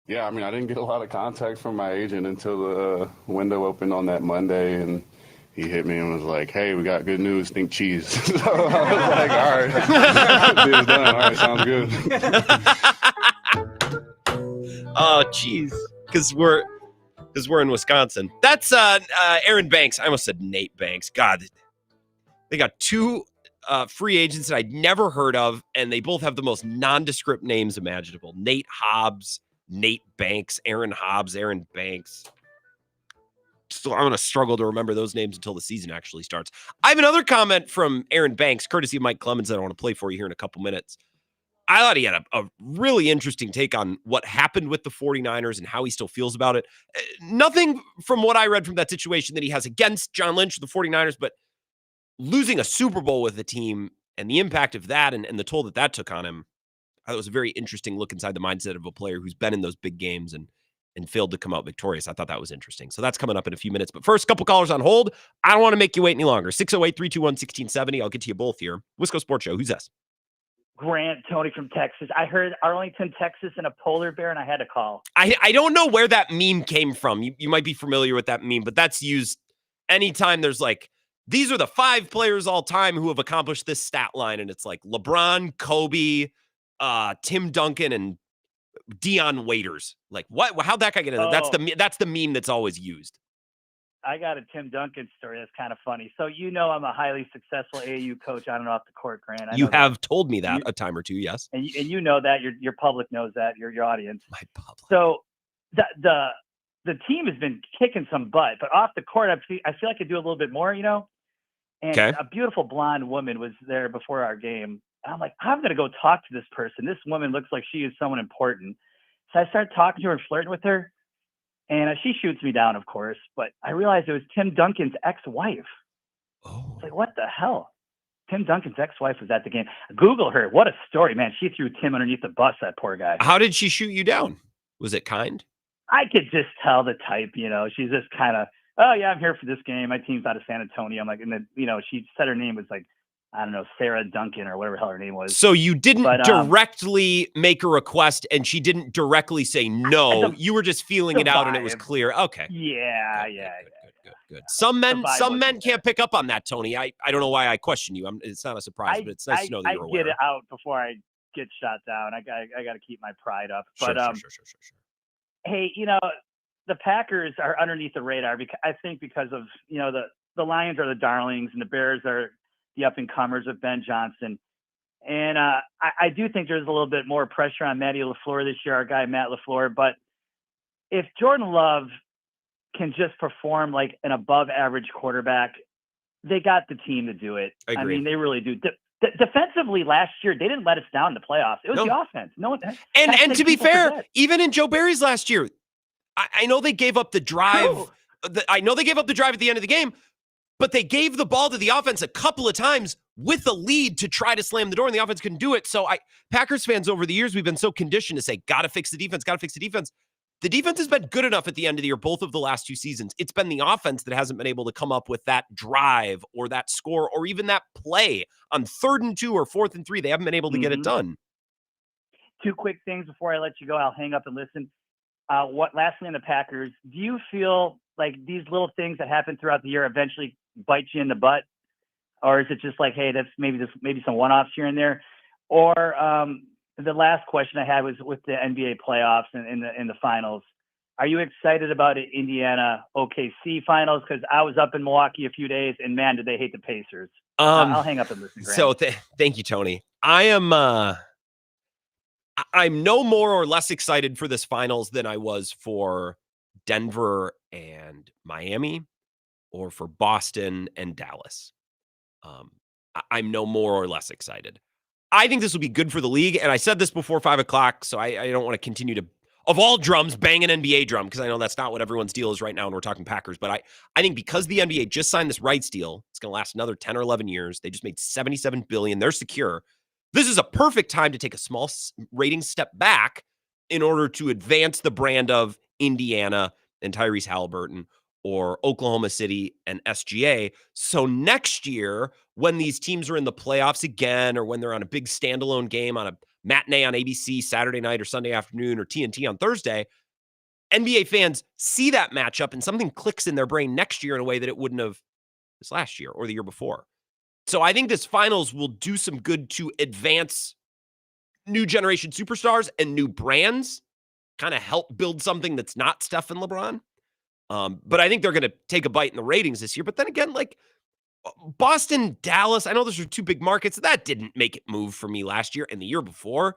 Yeah, I mean, I didn't get a lot of contact from my agent until the window opened on that Monday, and he hit me and was like, "Hey, we got good news. Think cheese." So I was like, "All right, deal's done. All right, sounds good." Oh, jeez, because we're in Wisconsin. That's Aaron Banks. I almost said Nate Banks. God, they got two free agents that I'd never heard of, and they both have the most nondescript names imaginable. Nate Hobbs, Nate Banks, Aaron Hobbs, Aaron Banks. So I'm going to struggle to remember those names until the season actually starts. I have another comment from Aaron Banks, courtesy of Mike Clemens, that I want to play for you here in a couple minutes. I thought he had a really interesting take on what happened with the 49ers and how he still feels about it. Nothing from what I read from that situation that he has against John Lynch or the 49ers, but losing a Super Bowl with the team and the impact of that and the toll that took on him, I thought it was a very interesting look inside the mindset of a player who's been in those big games and failed to come out victorious. I thought that was interesting. So that's coming up in a few minutes. But first, a couple callers on hold. I don't want to make you wait any longer. 608-321-1670. I'll get to you both here. Wisco Sports Show. Who's this? Grant, Tony from Texas. I heard Arlington, Texas, and a polar bear, and I had to call. I don't know where that meme came from. You might be familiar with that meme, but that's used anytime there's like, these are the 5 players all time who have accomplished this stat line. And it's like LeBron, Kobe, Tim Duncan, and Deion Waiters. Like, what? How'd that guy get in there? That's the meme that's always used. I got a Tim Duncan story that's kind of funny. So I'm a highly successful AAU coach on and off the court, Grant. You have told me that a time or two, yes. And you know that your public knows that, your audience. My public. So the team has been kicking some butt, but off the court, I feel like I could do a little bit more, And okay. A beautiful blonde woman was there before our game. And I'm like, I'm going to go talk to this person. This woman looks like she is someone important. So I started talking to her and flirting with her. And she shoots me down, of course. But I realized it was Tim Duncan's ex-wife. Oh. It's like, what the hell? Tim Duncan's ex-wife was at the game. Google her. What a story, man. She threw Tim underneath the bus, that poor guy. How did she shoot you down? Was it kind? I could just tell the type, She's just kind of, oh, yeah, I'm here for this game. My team's out of San Antonio. I'm like, and then, she said her name was like, I don't know, Sarah Duncan or whatever the hell her name was. So you didn't directly make a request and she didn't directly say no. You were just feeling it out and it was clear. Okay. Yeah. Good. Some men can't pick up on that, Tony. I don't know why I question you. It's not a surprise, but it's nice to know that you're aware. I get it out before I get shot down. I got to keep my pride up. But sure. hey, the Packers are underneath the radar because I think because of, the Lions are the darlings and the Bears are the up and comers with Ben Johnson. And I do think there's a little bit more pressure on Matty LaFleur this year, our guy Matt LaFleur. But if Jordan Love can just perform like an above average quarterback, they got the team to do it. I agree. mean, they really do. Defensively last year, they didn't let us down in the playoffs. It was the offense. No one. And to be fair, even in Joe Barry's last year, I know they gave up the drive. I know they gave up the drive at the end of the game, but they gave the ball to the offense a couple of times with a lead to try to slam the door, and the offense couldn't do it. So Packers fans over the years, we've been so conditioned to say, got to fix the defense, got to fix the defense. The defense has been good enough at the end of the year, both of the last 2 seasons. It's been the offense that hasn't been able to come up with that drive or that score or even that play on 3rd and 2 or 4th and 3. They haven't been able to get it done. 2 quick things before I let you go. I'll hang up and listen. Lastly on the Packers, do you feel like these little things that happen throughout the year eventually bite you in the butt? Or is it just like, hey, that's maybe some one-offs here and there? Or the last question I had was with the NBA playoffs and in the finals. Are you excited about the Indiana OKC finals? Because I was up in Milwaukee a few days, and man, did they hate the Pacers. I'll hang up and listen. Grant. So thank you, Tony. I'm no more or less excited for this finals than I was for Denver and Miami or for Boston and Dallas. I'm no more or less excited. I think this will be good for the league. And I said this before 5 o'clock, so I don't want to continue to, of all drums, bang an NBA drum, because I know that's not what everyone's deal is right now when we're talking Packers. But I think because the NBA just signed this rights deal, it's going to last another 10 or 11 years. They just made $77 billion. They're secure. This is a perfect time to take a small rating step back in order to advance the brand of Indiana and Tyrese Halliburton or Oklahoma City and SGA. So next year, when these teams are in the playoffs again, or when they're on a big standalone game on a matinee on ABC Saturday night or Sunday afternoon or TNT on Thursday, NBA fans see that matchup and something clicks in their brain next year in a way that it wouldn't have this last year or the year before. So I think this finals will do some good to advance new generation superstars and new brands, kind of help build something that's not Steph and LeBron. But I think they're going to take a bite in the ratings this year. But then again, like Boston, Dallas, I know those are 2 big markets. That didn't make it move for me last year. And the year before,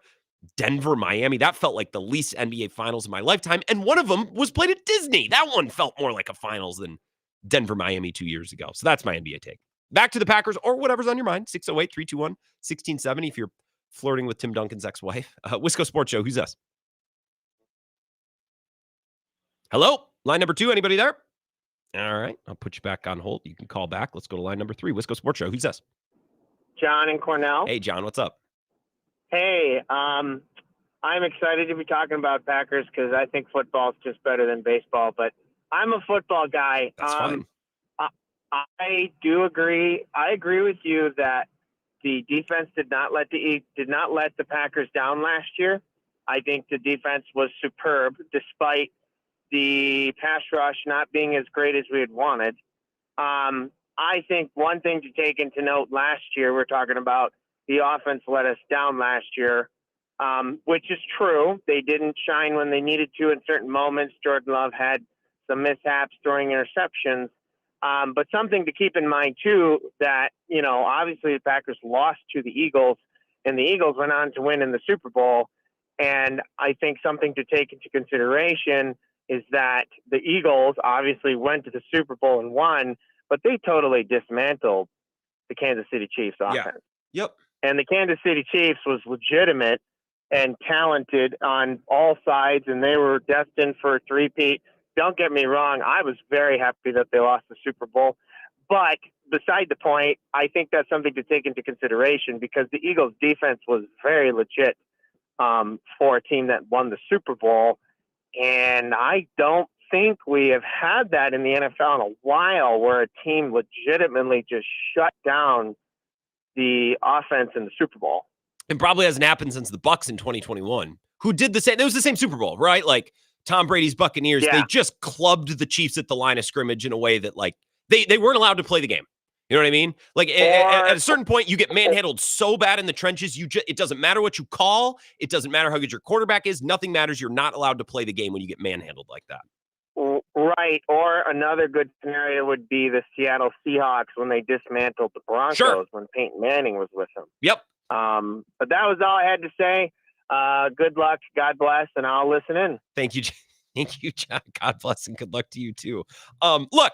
Denver, Miami, that felt like the least NBA finals of my lifetime. And one of them was played at Disney. That one felt more like a finals than Denver, Miami 2 years ago. So that's my NBA take. Back to the Packers or whatever's on your mind. 608-321-1670 if you're flirting with Tim Duncan's ex-wife. Wisco Sports Show, who's us? Hello? Line number 2, anybody there? All right, I'll put you back on hold. You can call back. Let's go to line number 3. Wisco Sports Show. Who's this? John and Cornell. Hey, John, what's up? Hey, I'm excited to be talking about Packers because I think football is just better than baseball. But I'm a football guy. That's fine. I do agree. I agree with you that the defense did not let the Packers down last year. I think the defense was superb despite the pass rush not being as great as we had wanted. I think one thing to take into note last year, we're talking about the offense let us down last year, which is true. They didn't shine when they needed to in certain moments. Jordan Love had some mishaps throwing interceptions. But something to keep in mind, too, that, obviously the Packers lost to the Eagles, and the Eagles went on to win in the Super Bowl. And I think something to take into consideration is that the Eagles obviously went to the Super Bowl and won, but they totally dismantled the Kansas City Chiefs offense. Yeah. Yep. And the Kansas City Chiefs was legitimate and talented on all sides, and they were destined for a three-peat. Don't get me wrong, I was very happy that they lost the Super Bowl. But beside the point, I think that's something to take into consideration because the Eagles' defense was very legit for a team that won the Super Bowl. And I don't think we have had that in the NFL in a while where a team legitimately just shut down the offense in the Super Bowl. It probably hasn't happened since the Bucs in 2021, who did the same. It was the same Super Bowl, right? Like Tom Brady's Buccaneers, They just clubbed the Chiefs at the line of scrimmage in a way that like they weren't allowed to play the game. You know what I mean? Like at a certain point, you get manhandled so bad in the trenches, it doesn't matter what you call. It doesn't matter how good your quarterback is. Nothing matters. You're not allowed to play the game when you get manhandled like that. Right. Or another good scenario would be the Seattle Seahawks when they dismantled the Broncos when Peyton Manning was with them. Yep. But that was all I had to say. Good luck. God bless. And I'll listen in. Thank you. Thank you, John. God bless and good luck to you too. Look,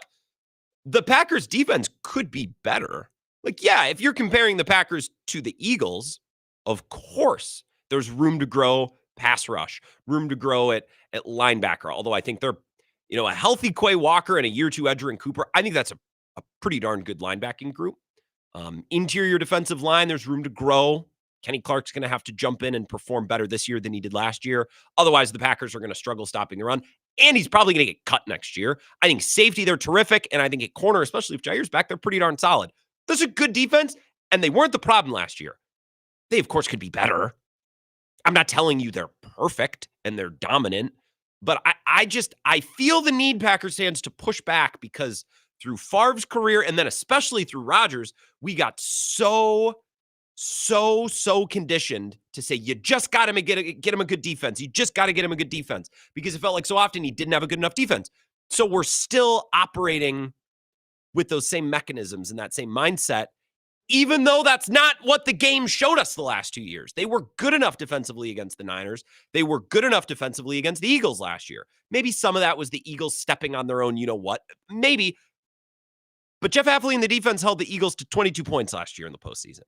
the Packers defense could be better. Like, yeah, if you're comparing the Packers to the Eagles, of course, there's room to grow pass rush, room to grow at linebacker. Although I think they're, a healthy Quay Walker and a year two Edgerrin Cooper. I think that's a pretty darn good linebacking group. Interior defensive line, there's room to grow. Kenny Clark's going to have to jump in and perform better this year than he did last year. Otherwise, the Packers are going to struggle stopping the run. And he's probably going to get cut next year. I think safety, they're terrific. And I think at corner, especially if Jair's back, they're pretty darn solid. That's a good defense. And they weren't the problem last year. They, of course, could be better. I'm not telling you they're perfect and they're dominant. But I feel the need, Packers fans, to push back because through Favre's career and then especially through Rodgers, we got so conditioned to say, you just got to get him a good defense. You just got to get him a good defense because it felt like so often he didn't have a good enough defense. So we're still operating with those same mechanisms and that same mindset, even though that's not what the game showed us the last 2 years. They were good enough defensively against the Niners. They were good enough defensively against the Eagles last year. Maybe some of that was the Eagles stepping on their own, maybe. But Jeff Hafley and the defense held the Eagles to 22 points last year in the postseason,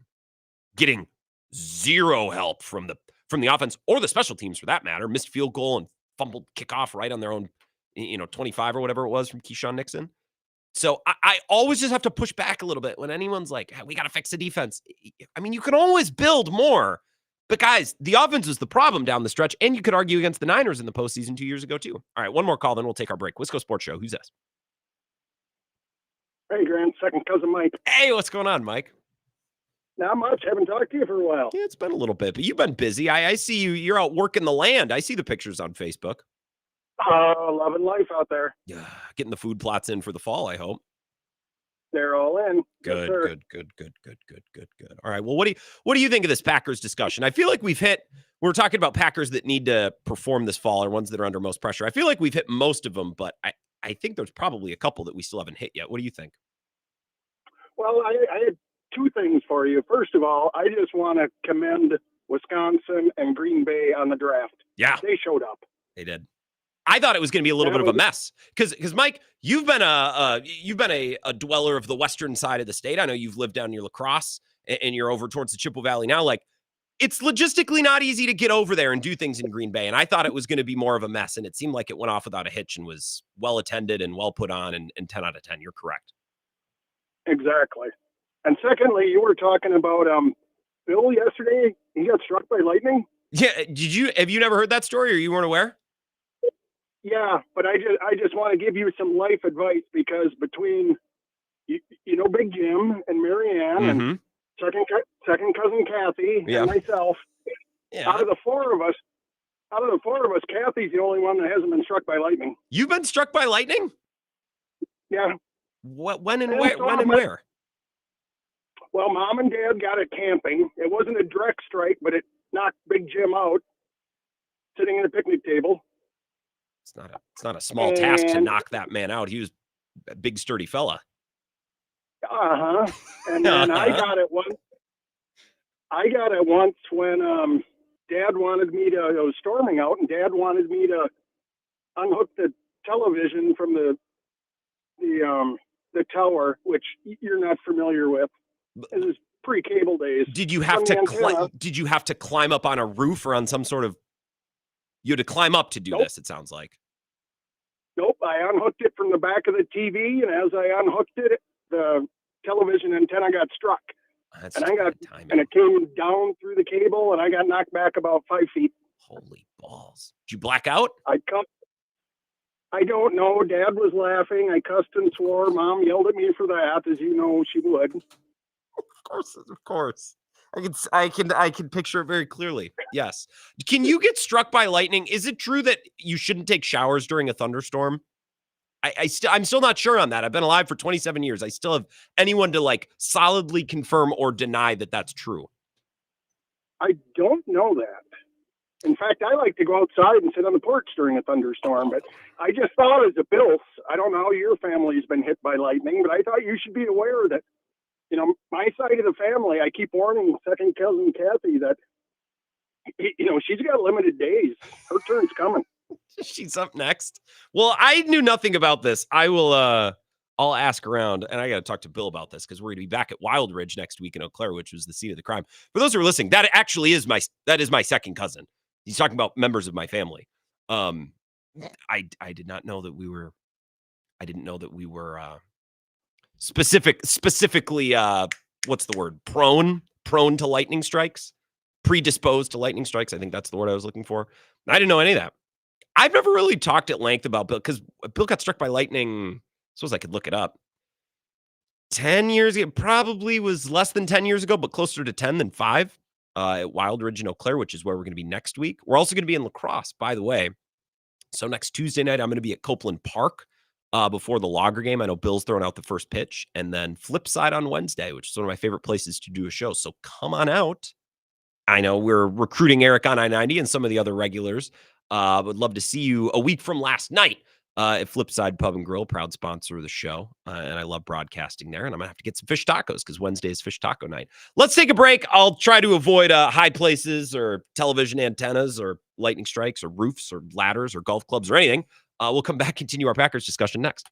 getting zero help from the offense or the special teams for that matter. Missed field goal and fumbled kickoff right on their own, 25 or whatever it was from Keyshawn Nixon. So I always just have to push back a little bit when anyone's like, hey, we got to fix the defense. I mean, you can always build more. But guys, the offense is the problem down the stretch. And you could argue against the Niners in the postseason 2 years ago too. All right, one more call, then we'll take our break. Wisco Sports Show. Who's this? Hey, Grant, second cousin Mike. Hey, what's going on, Mike? Not much. Haven't talked to you for a while. Yeah, it's been a little bit, but you've been busy. I see you. You're out working the land. I see the pictures on Facebook. Loving life out there. Yeah, getting the food plots in for the fall, I hope. They're all in. Good, yes, good. All right. Well, what do you think of this Packers discussion? I feel like we're talking about Packers that need to perform this fall or ones that are under most pressure. I feel like we've hit most of them, but I think there's probably a couple that we still haven't hit yet. What do you think? Well, I had two things for you. First of all, I just want to commend Wisconsin and Green Bay on the draft. Yeah. They showed up. They did. I thought it was going to be a little bit of a mess because Mike, you've been a dweller of the western side of the state. I know you've lived down near La Crosse and you're over towards the Chippewa Valley now. Like, it's logistically not easy to get over there and do things in Green Bay. And I thought it was going to be more of a mess, and it seemed like it went off without a hitch and was well attended and well put on and 10 out of 10. You're correct. Exactly. And secondly, you were talking about Bill yesterday. He got struck by lightning. Yeah. Have you never heard that story or you weren't aware? Yeah, but I just want to give you some life advice because between Big Jim and Marianne and second cousin Kathy and myself, out of the four of us, Kathy's the only one that hasn't been struck by lightning. You've been struck by lightning? Yeah. What? When and where? When and where? Well, Mom and Dad got it camping. It wasn't a direct strike, but it knocked Big Jim out, sitting at a picnic table. It's not a small task to knock that man out. He was a big, sturdy fella. And then I got it once. When Dad wanted me to. It was storming out, and Dad wanted me to unhook the television from the tower, which you're not familiar with. It was pre-cable days. Did you have to climb up on a roof or on some sort of? You had to climb up to do this, it sounds like. Nope. I unhooked it from the back of the TV, and as I unhooked it, the television antenna got struck. And it came down through the cable, and I got knocked back about 5 feet. Holy balls. Did you black out? I don't know. Dad was laughing. I cussed and swore. Mom yelled at me for that, as you know she would. Of course. I can picture it very clearly. Yes. Can you get struck by lightning? Is it true that you shouldn't take showers during a thunderstorm? I'm still not sure on that. I've been alive for 27 years. I still have anyone to solidly confirm or deny that that's true. I don't know that. In fact, I like to go outside and sit on the porch during a thunderstorm. But I just thought, as a Bills, I don't know how your family's been hit by lightning, but I thought you should be aware that, you know, my side of the family, I keep warning second cousin Kathy that, you know, she's got limited days. Her turn's coming. She's up next. Well, I knew nothing about this. I'll ask around, and I got to talk to Bill about this because we're going to be back at Wild Ridge next week in Eau Claire, which was the scene of the crime. For those who are listening, that actually is my second cousin. He's talking about members of my family. I did not know that we were. I didn't know that we were specifically. What's the word? Prone to lightning strikes. Predisposed to lightning strikes. I think that's the word I was looking for. I didn't know any of that. I've never really talked at length about Bill because Bill got struck by lightning. I suppose I could look it up. 10 years ago, probably was less than 10 years ago, but closer to 10 than 5 at Wild Ridge in Eau Claire, which is where we're going to be next week. We're also going to be in La Crosse, by the way. So next Tuesday night, I'm going to be at Copeland Park before the Logger game. I know Bill's throwing out the first pitch. And then Flip Side on Wednesday, which is one of my favorite places to do a show. So come on out. I know we're recruiting Eric on I-90 and some of the other regulars. Would love to see you a week from last night at Flipside Pub and Grill, proud sponsor of the show. And I love broadcasting there. And I'm going to have to get some fish tacos because Wednesday is fish taco night. Let's take a break. I'll try to avoid high places or television antennas or lightning strikes or roofs or ladders or golf clubs or anything. We'll come back, continue our Packers discussion next.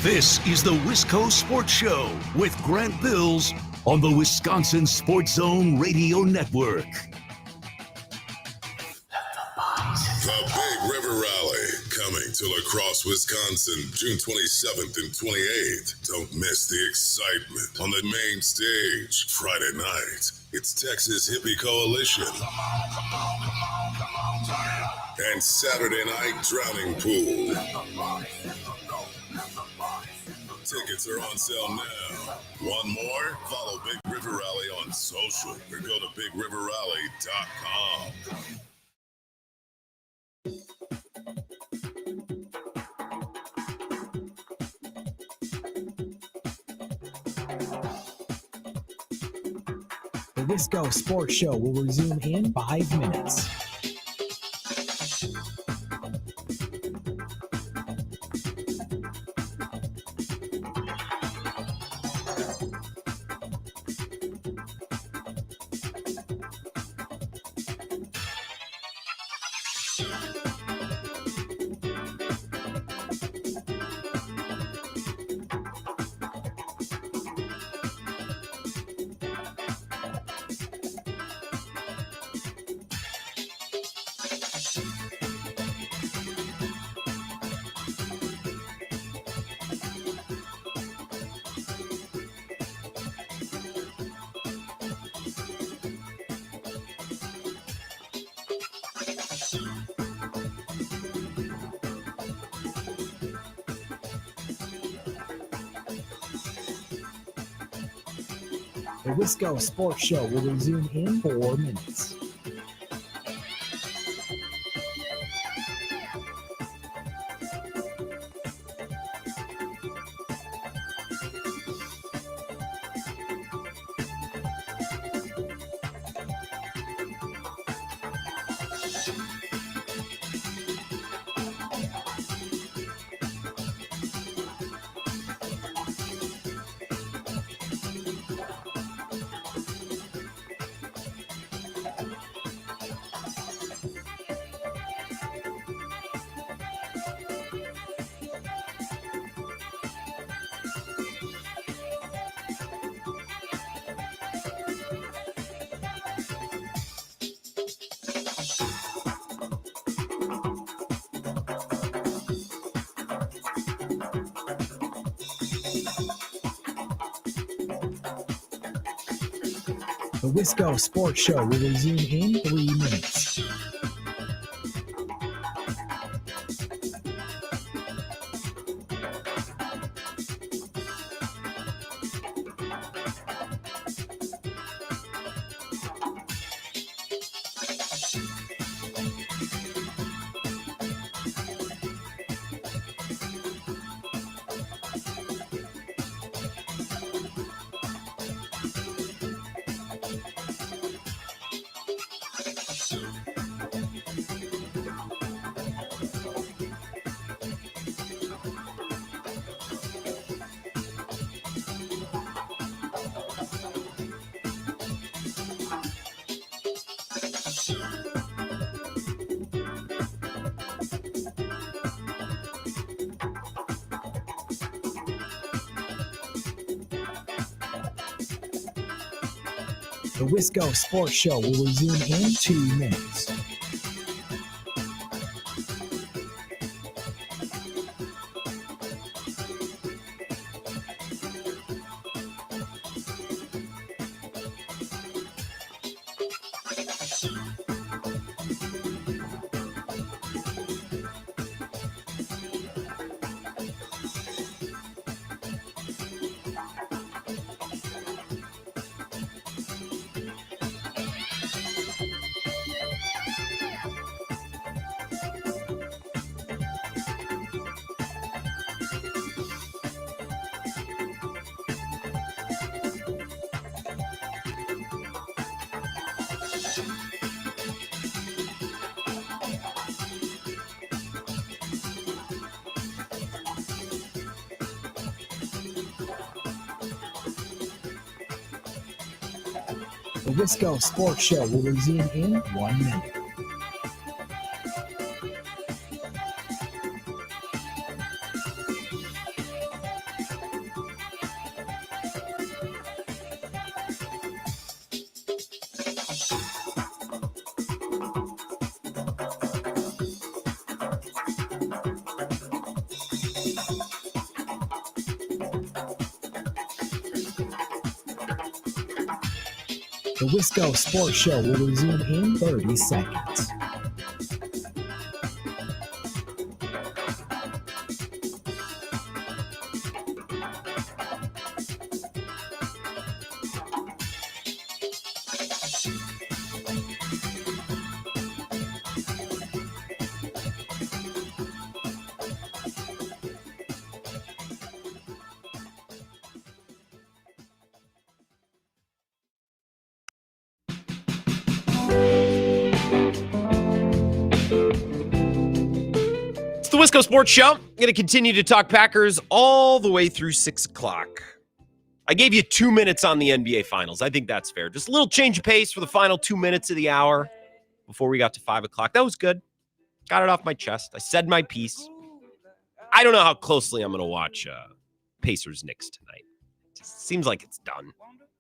This is the Wisco Sports Show with Grant Bills on the Wisconsin Sports Zone Radio Network. The Big River Rally coming to La Crosse, Wisconsin, June 27th and 28th. Don't miss the excitement on the main stage Friday night. It's Texas Hippie Coalition. And Saturday night, Drowning Pool. Tickets are on sale now. Want more? Follow Big River Rally on social or go to BigRiverRally.com. The Wisco Sports Show will resume in 5 minutes. The Wisco Sports Show will resume in 4 minutes. The Wisco Sports Show will resume in 3 minutes. The Wisco Sports Show will resume in 2 minutes. The Wisco Sports Show will resume in 1 minute. The Wisco Sports Show will resume in 30 seconds. The Wisco Sports Show. I'm going to continue to talk Packers all the way through 6 o'clock. I gave you 2 minutes on the NBA Finals. I think that's fair. Just a little change of pace for the final 2 minutes of the hour before we got to 5 o'clock. That was good. Got it off my chest. I said my piece. I don't know how closely I'm going to watch Pacers-Knicks tonight. It just seems like it's done.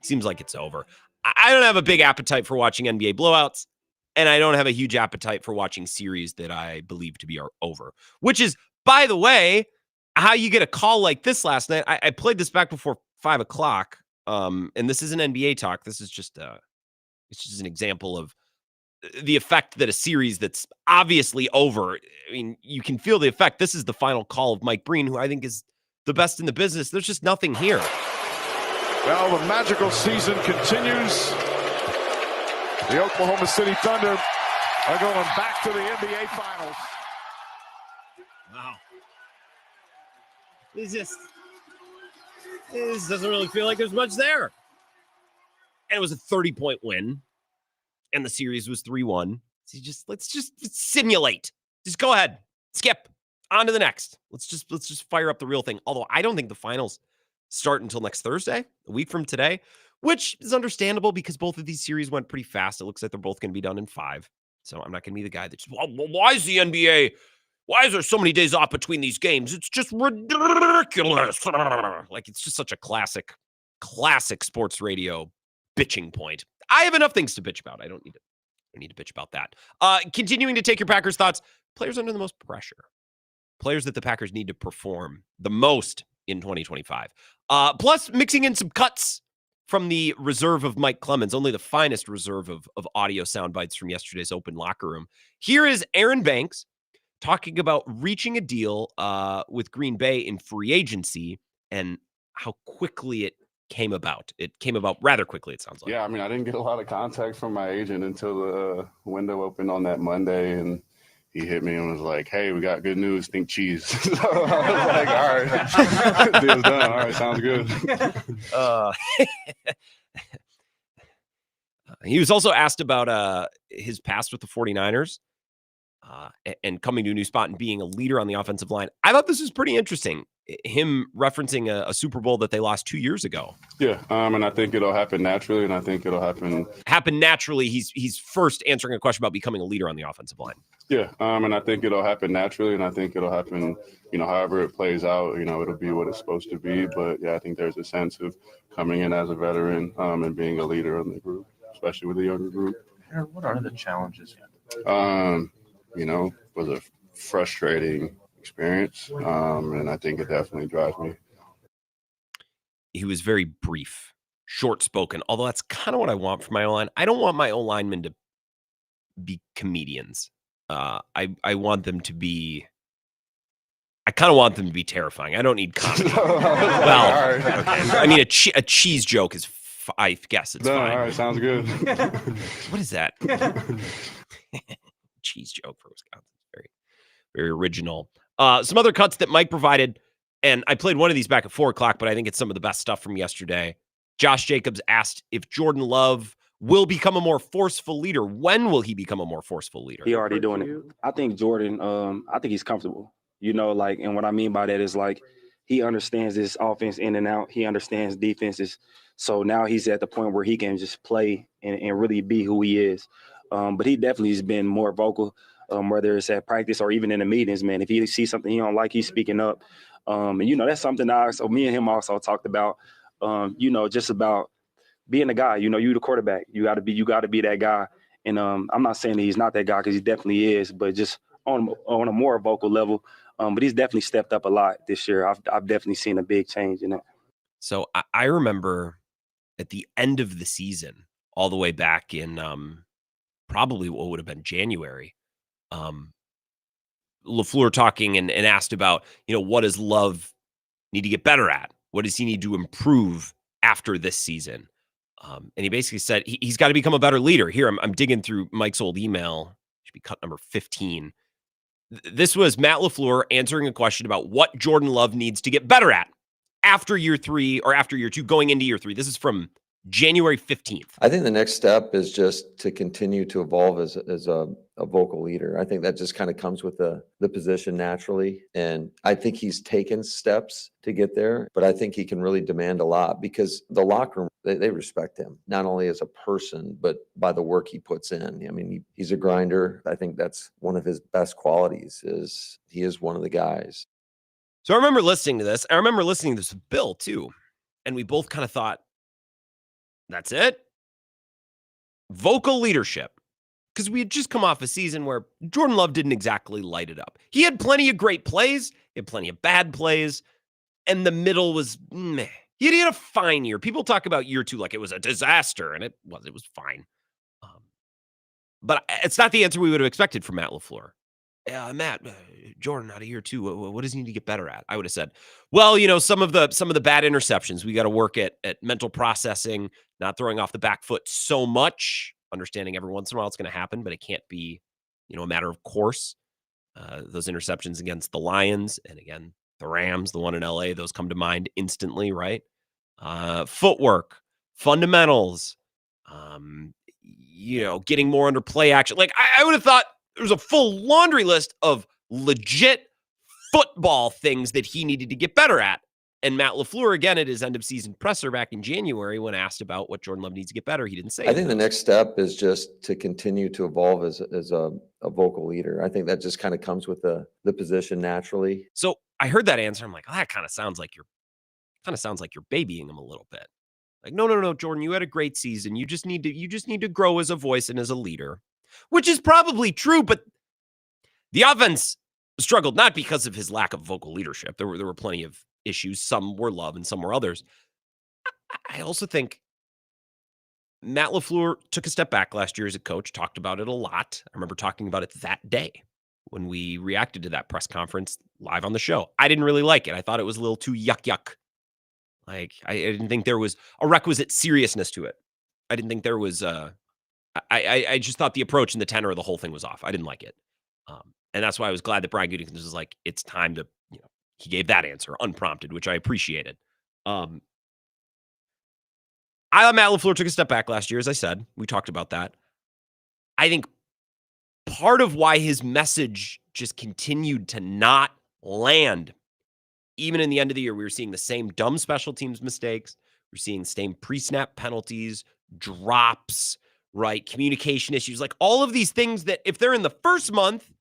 Seems like it's over. I don't have a big appetite for watching NBA blowouts. And I don't have a huge appetite for watching series that I believe to be over, which is, by the way, how you get a call like this last night. I played this back before 5 o'clock, and this isn't NBA talk. This is just it's just an example of the effect that a series that's obviously over. I mean, you can feel the effect. This is the final call of Mike Breen, who I think is the best in the business. There's just nothing here. Well, the magical season continues. The Oklahoma City Thunder are going back to the NBA Finals. Wow. This doesn't really feel like there's much there. And it was a 30-point win. And the series was 3-1. So let's just simulate. Just go ahead. Skip. On to the next. Let's just fire up the real thing. Although I don't think the finals start until next Thursday, a week from today. Which is understandable because both of these series went pretty fast. It looks like they're both going to be done in 5. So I'm not going to be the guy that's, well, why is the NBA, why is there so many days off between these games? It's just ridiculous. Like, it's just such a classic sports radio bitching point. I have enough things to bitch about. I don't need to bitch about that. Continuing to take your Packers thoughts. Players under the most pressure. Players that the Packers need to perform the most in 2025. Plus, mixing in some cuts from the reserve of Mike Clemens, only the finest reserve of audio sound bites from yesterday's open locker room. Here is Aaron Banks talking about reaching a deal with Green Bay in free agency and how quickly it came about. It came about rather quickly, it sounds like. Yeah, I mean, I didn't get a lot of contact from my agent until the window opened on that Monday, and he hit me and was like, hey, we got good news, think cheese. So I was like, all right, deal's done. All right, sounds good. He was also asked about his past with the 49ers and coming to a new spot and being a leader on the offensive line. I thought this was pretty interesting. Him referencing a Super Bowl that they lost 2 years ago. Yeah, and I think it'll happen naturally, and I think it'll happen naturally. He's first answering a question about becoming a leader on the offensive line. Yeah, and I think it'll happen naturally, and I think it'll happen, however it plays out, it'll be what it's supposed to be. But, yeah, I think there's a sense of coming in as a veteran and being a leader in the group. especially with the younger group. What are the challenges? Was a frustrating experience, and I think it definitely drives me. He was very brief, short-spoken, although that's kind of what I want from my O-line. I don't want my O-linemen to be comedians. I want them to be... I kind of want them to be terrifying. I don't need comedy. Well, okay. I mean, a cheese joke is... I guess it's fine. All right, sounds good. What is that? Cheese joke for Wisconsin. Very, very original. Some other cuts that Mike provided, and I played one of these back at 4 o'clock, but I think it's some of the best stuff from yesterday. Josh Jacobs asked if Jordan Love will become a more forceful leader. When will he become a more forceful leader? He already doing it. I think Jordan, I think he's comfortable. And what I mean by that is like he understands this offense in and out. He understands defenses. So now he's at the point where he can just play and really be who he is. But he definitely has been more vocal, whether it's at practice or even in the meetings, man. If he sees something he don't like, he's speaking up. That's something me and him also talked about, just about being a guy. You the quarterback. You got to be that guy. And I'm not saying that he's not that guy because he definitely is, but just on a more vocal level. But he's definitely stepped up a lot this year. I've definitely seen a big change in that. So I remember at the end of the season, all the way back in probably what would have been January, LaFleur talking and asked about, what does Love need to get better at? What does he need to improve after this season? And he basically said he's got to become a better leader. Here, I'm digging through Mike's old email. Should be cut number 15. This was Matt LaFleur answering a question about what Jordan Love needs to get better at after year 3 or after year 2, going into year 3. This is from January 15th. I think the next step is just to continue to evolve as a vocal leader. I think that just kind of comes with the position naturally. And I think he's taken steps to get there, but I think he can really demand a lot because the locker room, they respect him, not only as a person, but by the work he puts in. I mean, he's a grinder. I think that's one of his best qualities is he is one of the guys. So I remember listening to this. I remember listening to this with Bill too. And we both kind of thought, that's it? Vocal leadership. Because we had just come off a season where Jordan Love didn't exactly light it up. He had plenty of great plays. He had plenty of bad plays. And the middle was meh. He had a fine year. People talk about year 2 like it was a disaster. And it was fine. But it's not the answer we would have expected from Matt LaFleur. Matt, Jordan out of year 2, what does he need to get better at? I would have said, well, some of the bad interceptions, we got to work at mental processing, not throwing off the back foot so much, understanding every once in a while it's going to happen, but it can't be, a matter of course. Those interceptions against the Lions and again, the Rams, the one in LA, those come to mind instantly, right? Footwork, fundamentals, getting more under play action. Like I would have thought, there was a full laundry list of legit football things that he needed to get better at. And Matt LaFleur, again, at his end of season presser back in January, when asked about what Jordan Love needs to get better, he didn't say I think the next step is just to continue to evolve as a vocal leader. I think that just kind of comes with the position naturally. So I heard that answer. I'm like, that kind of sounds like you're babying him a little bit. Like, no, Jordan, you had a great season. You just need to grow as a voice and as a leader. Which is probably true, but the offense struggled not because of his lack of vocal leadership. There were plenty of issues. Some were Love and some were others. I also think Matt LaFleur took a step back last year as a coach, talked about it a lot. I remember talking about it that day when we reacted to that press conference live on the show. I didn't really like it. I thought it was a little too yuck. Like, I didn't think there was a requisite seriousness to it. I didn't think there was I just thought the approach and the tenor of the whole thing was off. I didn't like it. And that's why I was glad that Brian Gutekunst was like, it's time to, he gave that answer unprompted, which I appreciated. I thought Matt LaFleur took a step back last year, as I said. We talked about that. I think part of why his message just continued to not land, even in the end of the year, we were seeing the same dumb special teams mistakes. We're seeing the same pre-snap penalties, drops, right? Communication issues, like all of these things that if they're in the first month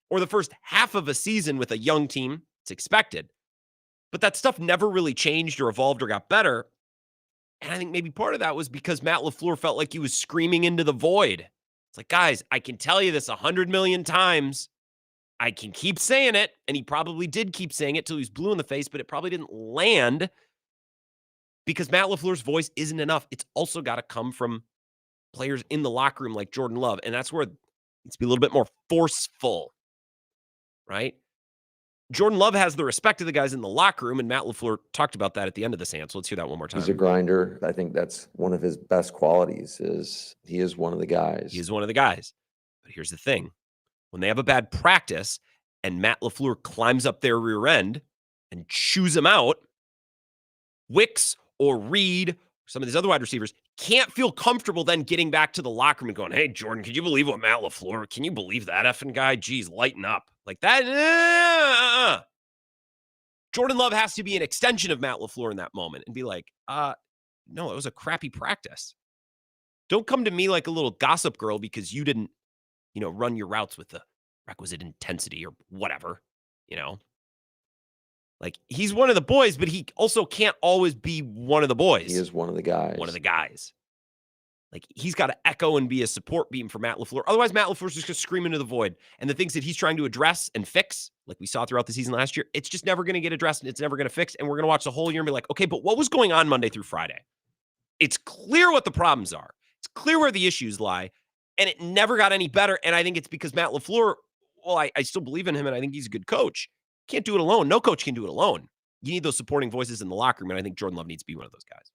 or the first half of a season with a young team, it's expected. But that stuff never really changed or evolved or got better. And I think maybe part of that was because Matt LaFleur felt like he was screaming into the void. It's like, guys, I can tell you this 100 million times. I can keep saying it. And he probably did keep saying it till he was blue in the face, but it probably didn't land because Matt LaFleur's voice isn't enough. It's also got to come from players in the locker room like Jordan Love. And that's where it needs to be a little bit more forceful, right? Jordan Love has the respect of the guys in the locker room, and Matt LaFleur talked about that at the end of this answer. Let's hear that one more time. He's a grinder. I think that's one of his best qualities is he is one of the guys. He is one of the guys. But here's the thing. When they have a bad practice and Matt LaFleur climbs up their rear end and chews them out, Wicks or Reed, some of these other wide receivers, can't feel comfortable then getting back to the locker room and going, hey, Jordan, could you believe what Matt LaFleur, can you believe that effing guy? Geez, lighten up. Like that. Jordan Love has to be an extension of Matt LaFleur in that moment and be like, no, it was a crappy practice. Don't come to me like a little gossip girl because you didn't, run your routes with the requisite intensity or whatever, Like, he's one of the boys, but he also can't always be one of the boys. He is one of the guys. One of the guys. Like, he's got to echo and be a support beam for Matt LaFleur. Otherwise, Matt LaFleur's just going to scream into the void. And the things that he's trying to address and fix, like we saw throughout the season last year, it's just never going to get addressed and it's never going to fix. And we're going to watch the whole year and be like, okay, but what was going on Monday through Friday? It's clear what the problems are. It's clear where the issues lie. And it never got any better. And I think it's because Matt LaFleur, well, I still believe in him and I think he's a good coach. Can't do it alone. No coach can do it alone. You need those supporting voices in the locker room. And I think Jordan Love needs to be one of those guys.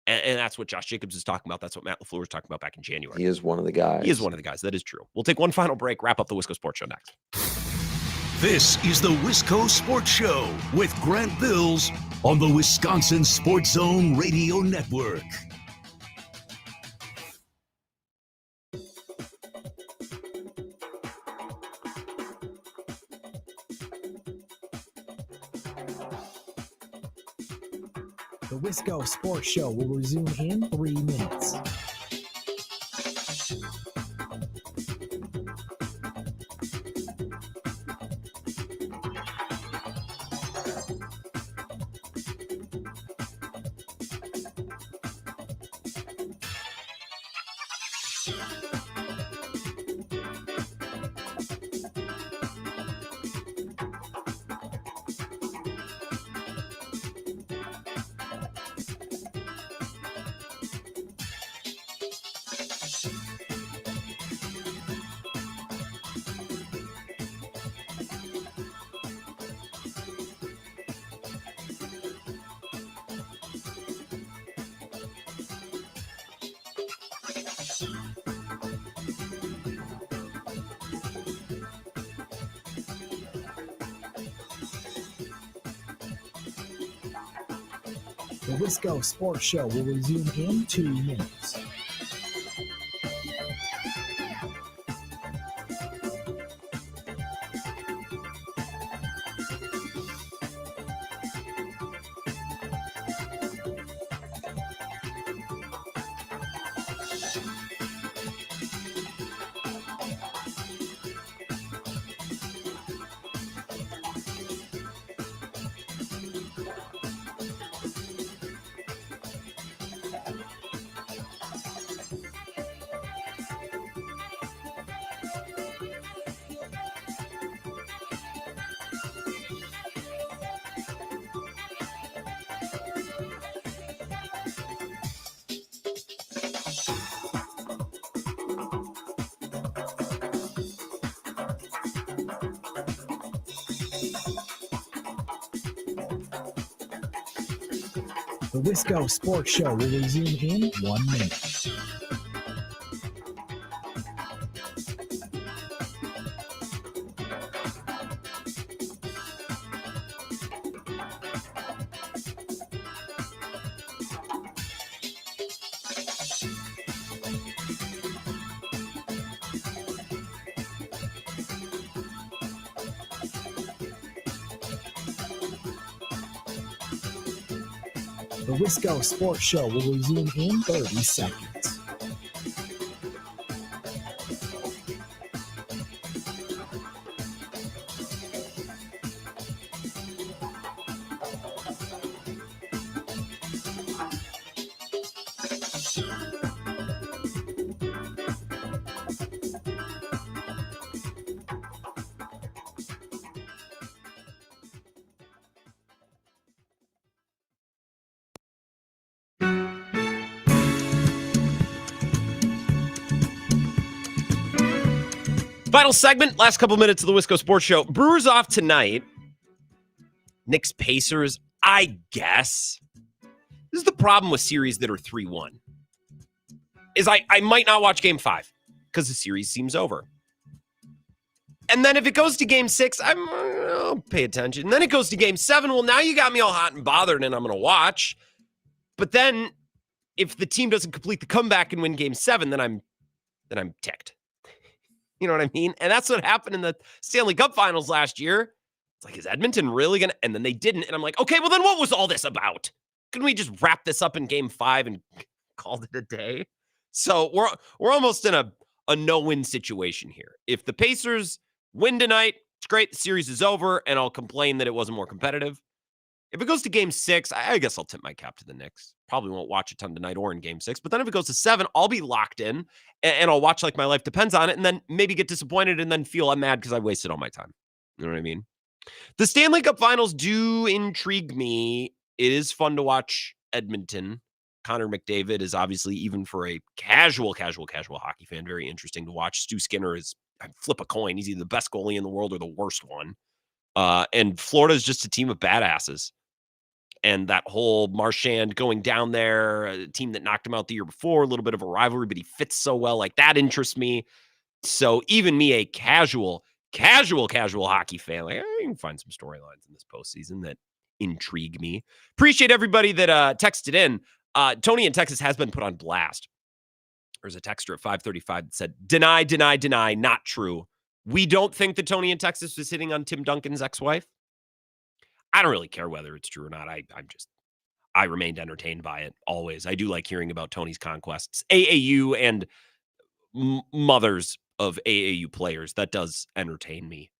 And that's what Josh Jacobs is talking about. That's what Matt LaFleur was talking about back in January. He is one of the guys. He is one of the guys. That is true. We'll take one final break, wrap up the Wisco Sports Show next. This is the Wisco Sports Show with Grant Bills on the Wisconsin Sports Zone Radio Network. The Wisco Sports Show will resume in 3 minutes. The Wisco Sports Show will resume in 2 minutes. The Wisco Sports Show will resume in 1 minute. The Wisco Sports Show will resume in 30 seconds. Final segment, last couple minutes of the Wisco Sports Show. Brewers off tonight. Knicks Pacers, I guess. This is the problem with series that are 3-1. Is I might not watch game 5 because the series seems over. And then if it goes to game 6, I'll pay attention. And then it goes to game 7. Well, now you got me all hot and bothered and I'm going to watch. But then if the team doesn't complete the comeback and win game 7, then I'm ticked. You know what I mean? And that's what happened in the Stanley Cup Finals last year. It's like, is Edmonton really going to? And then they didn't. And I'm like, okay, well then what was all this about? Couldn't we just wrap this up in game 5 and called it a day? So we're almost in a no-win situation here. If the Pacers win tonight, it's great. The series is over, and I'll complain that it wasn't more competitive. If it goes to game 6, I guess I'll tip my cap to the Knicks. Probably won't watch a ton tonight or in game 6. But then if it goes to 7, I'll be locked in and I'll watch like my life depends on it and then maybe get disappointed and then feel I'm mad because I wasted all my time. You know what I mean? The Stanley Cup Finals do intrigue me. It is fun to watch Edmonton. Connor McDavid is obviously, even for a casual hockey fan, very interesting to watch. Stu Skinner is, I'd flip a coin. He's either the best goalie in the world or the worst one. And Florida is just a team of badasses. And that whole Marchand going down there, a team that knocked him out the year before, a little bit of a rivalry, but he fits so well. Like, that interests me. So even me, a casual hockey fan, like, I can find some storylines in this postseason that intrigue me. Appreciate everybody that texted in. Tony in Texas has been put on blast. There's a texter at 5:35 that said, deny, not true. We don't think that Tony in Texas was hitting on Tim Duncan's ex-wife. I don't really care whether it's true or not. I remained entertained by it always. I do like hearing about Tony's conquests, AAU and mothers of AAU players. That does entertain me.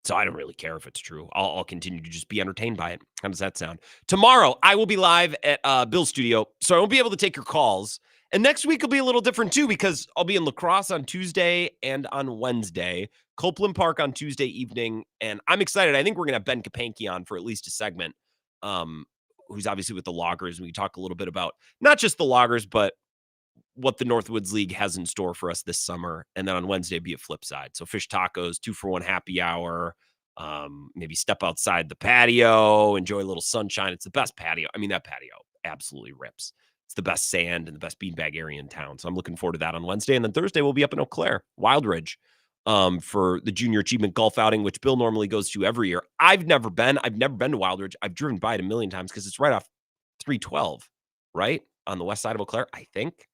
So I don't really care if it's true. I'll continue to just be entertained by it. How does that sound? Tomorrow, I will be live at Bill's studio, so I won't be able to take your calls. And next week will be a little different, too, because I'll be in La Crosse on Tuesday and on Wednesday. Copeland Park on Tuesday evening, and I'm excited. I think we're going to have Ben Kapanke on for at least a segment, who's obviously with the Loggers. And we talk a little bit about not just the Loggers, but what the Northwoods League has in store for us this summer. And then on Wednesday, be a flip side. So fish tacos, 2-for-1 happy hour, maybe step outside the patio, enjoy a little sunshine. It's the best patio. I mean, that patio absolutely rips. It's the best sand and the best beanbag area in town. So I'm looking forward to that on Wednesday. And then Thursday, we'll be up in Eau Claire, Wildridge, for the Junior Achievement Golf Outing, which Bill normally goes to every year. I've never been to Wildridge. I've driven by it a million times because it's right off 312, right? On the west side of Eau Claire. I think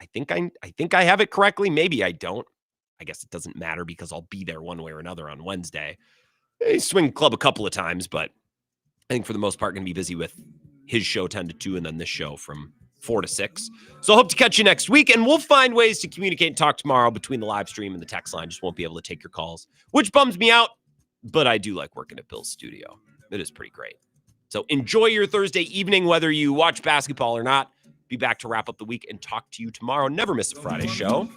I have it correctly. Maybe I don't. I guess it doesn't matter because I'll be there one way or another on Wednesday. I swing club a couple of times, but I think for the most part, going to be busy with his show 10 to 2 and then this show from 4 to 6. So I hope to catch you next week, and we'll find ways to communicate and talk tomorrow between the live stream and the text line. Just won't be able to take your calls, which bums me out, but I do like working at Bill's studio. It is pretty great. So enjoy your Thursday evening, whether you watch basketball or not. Be back to wrap up the week and talk to you tomorrow. Never miss a Friday show.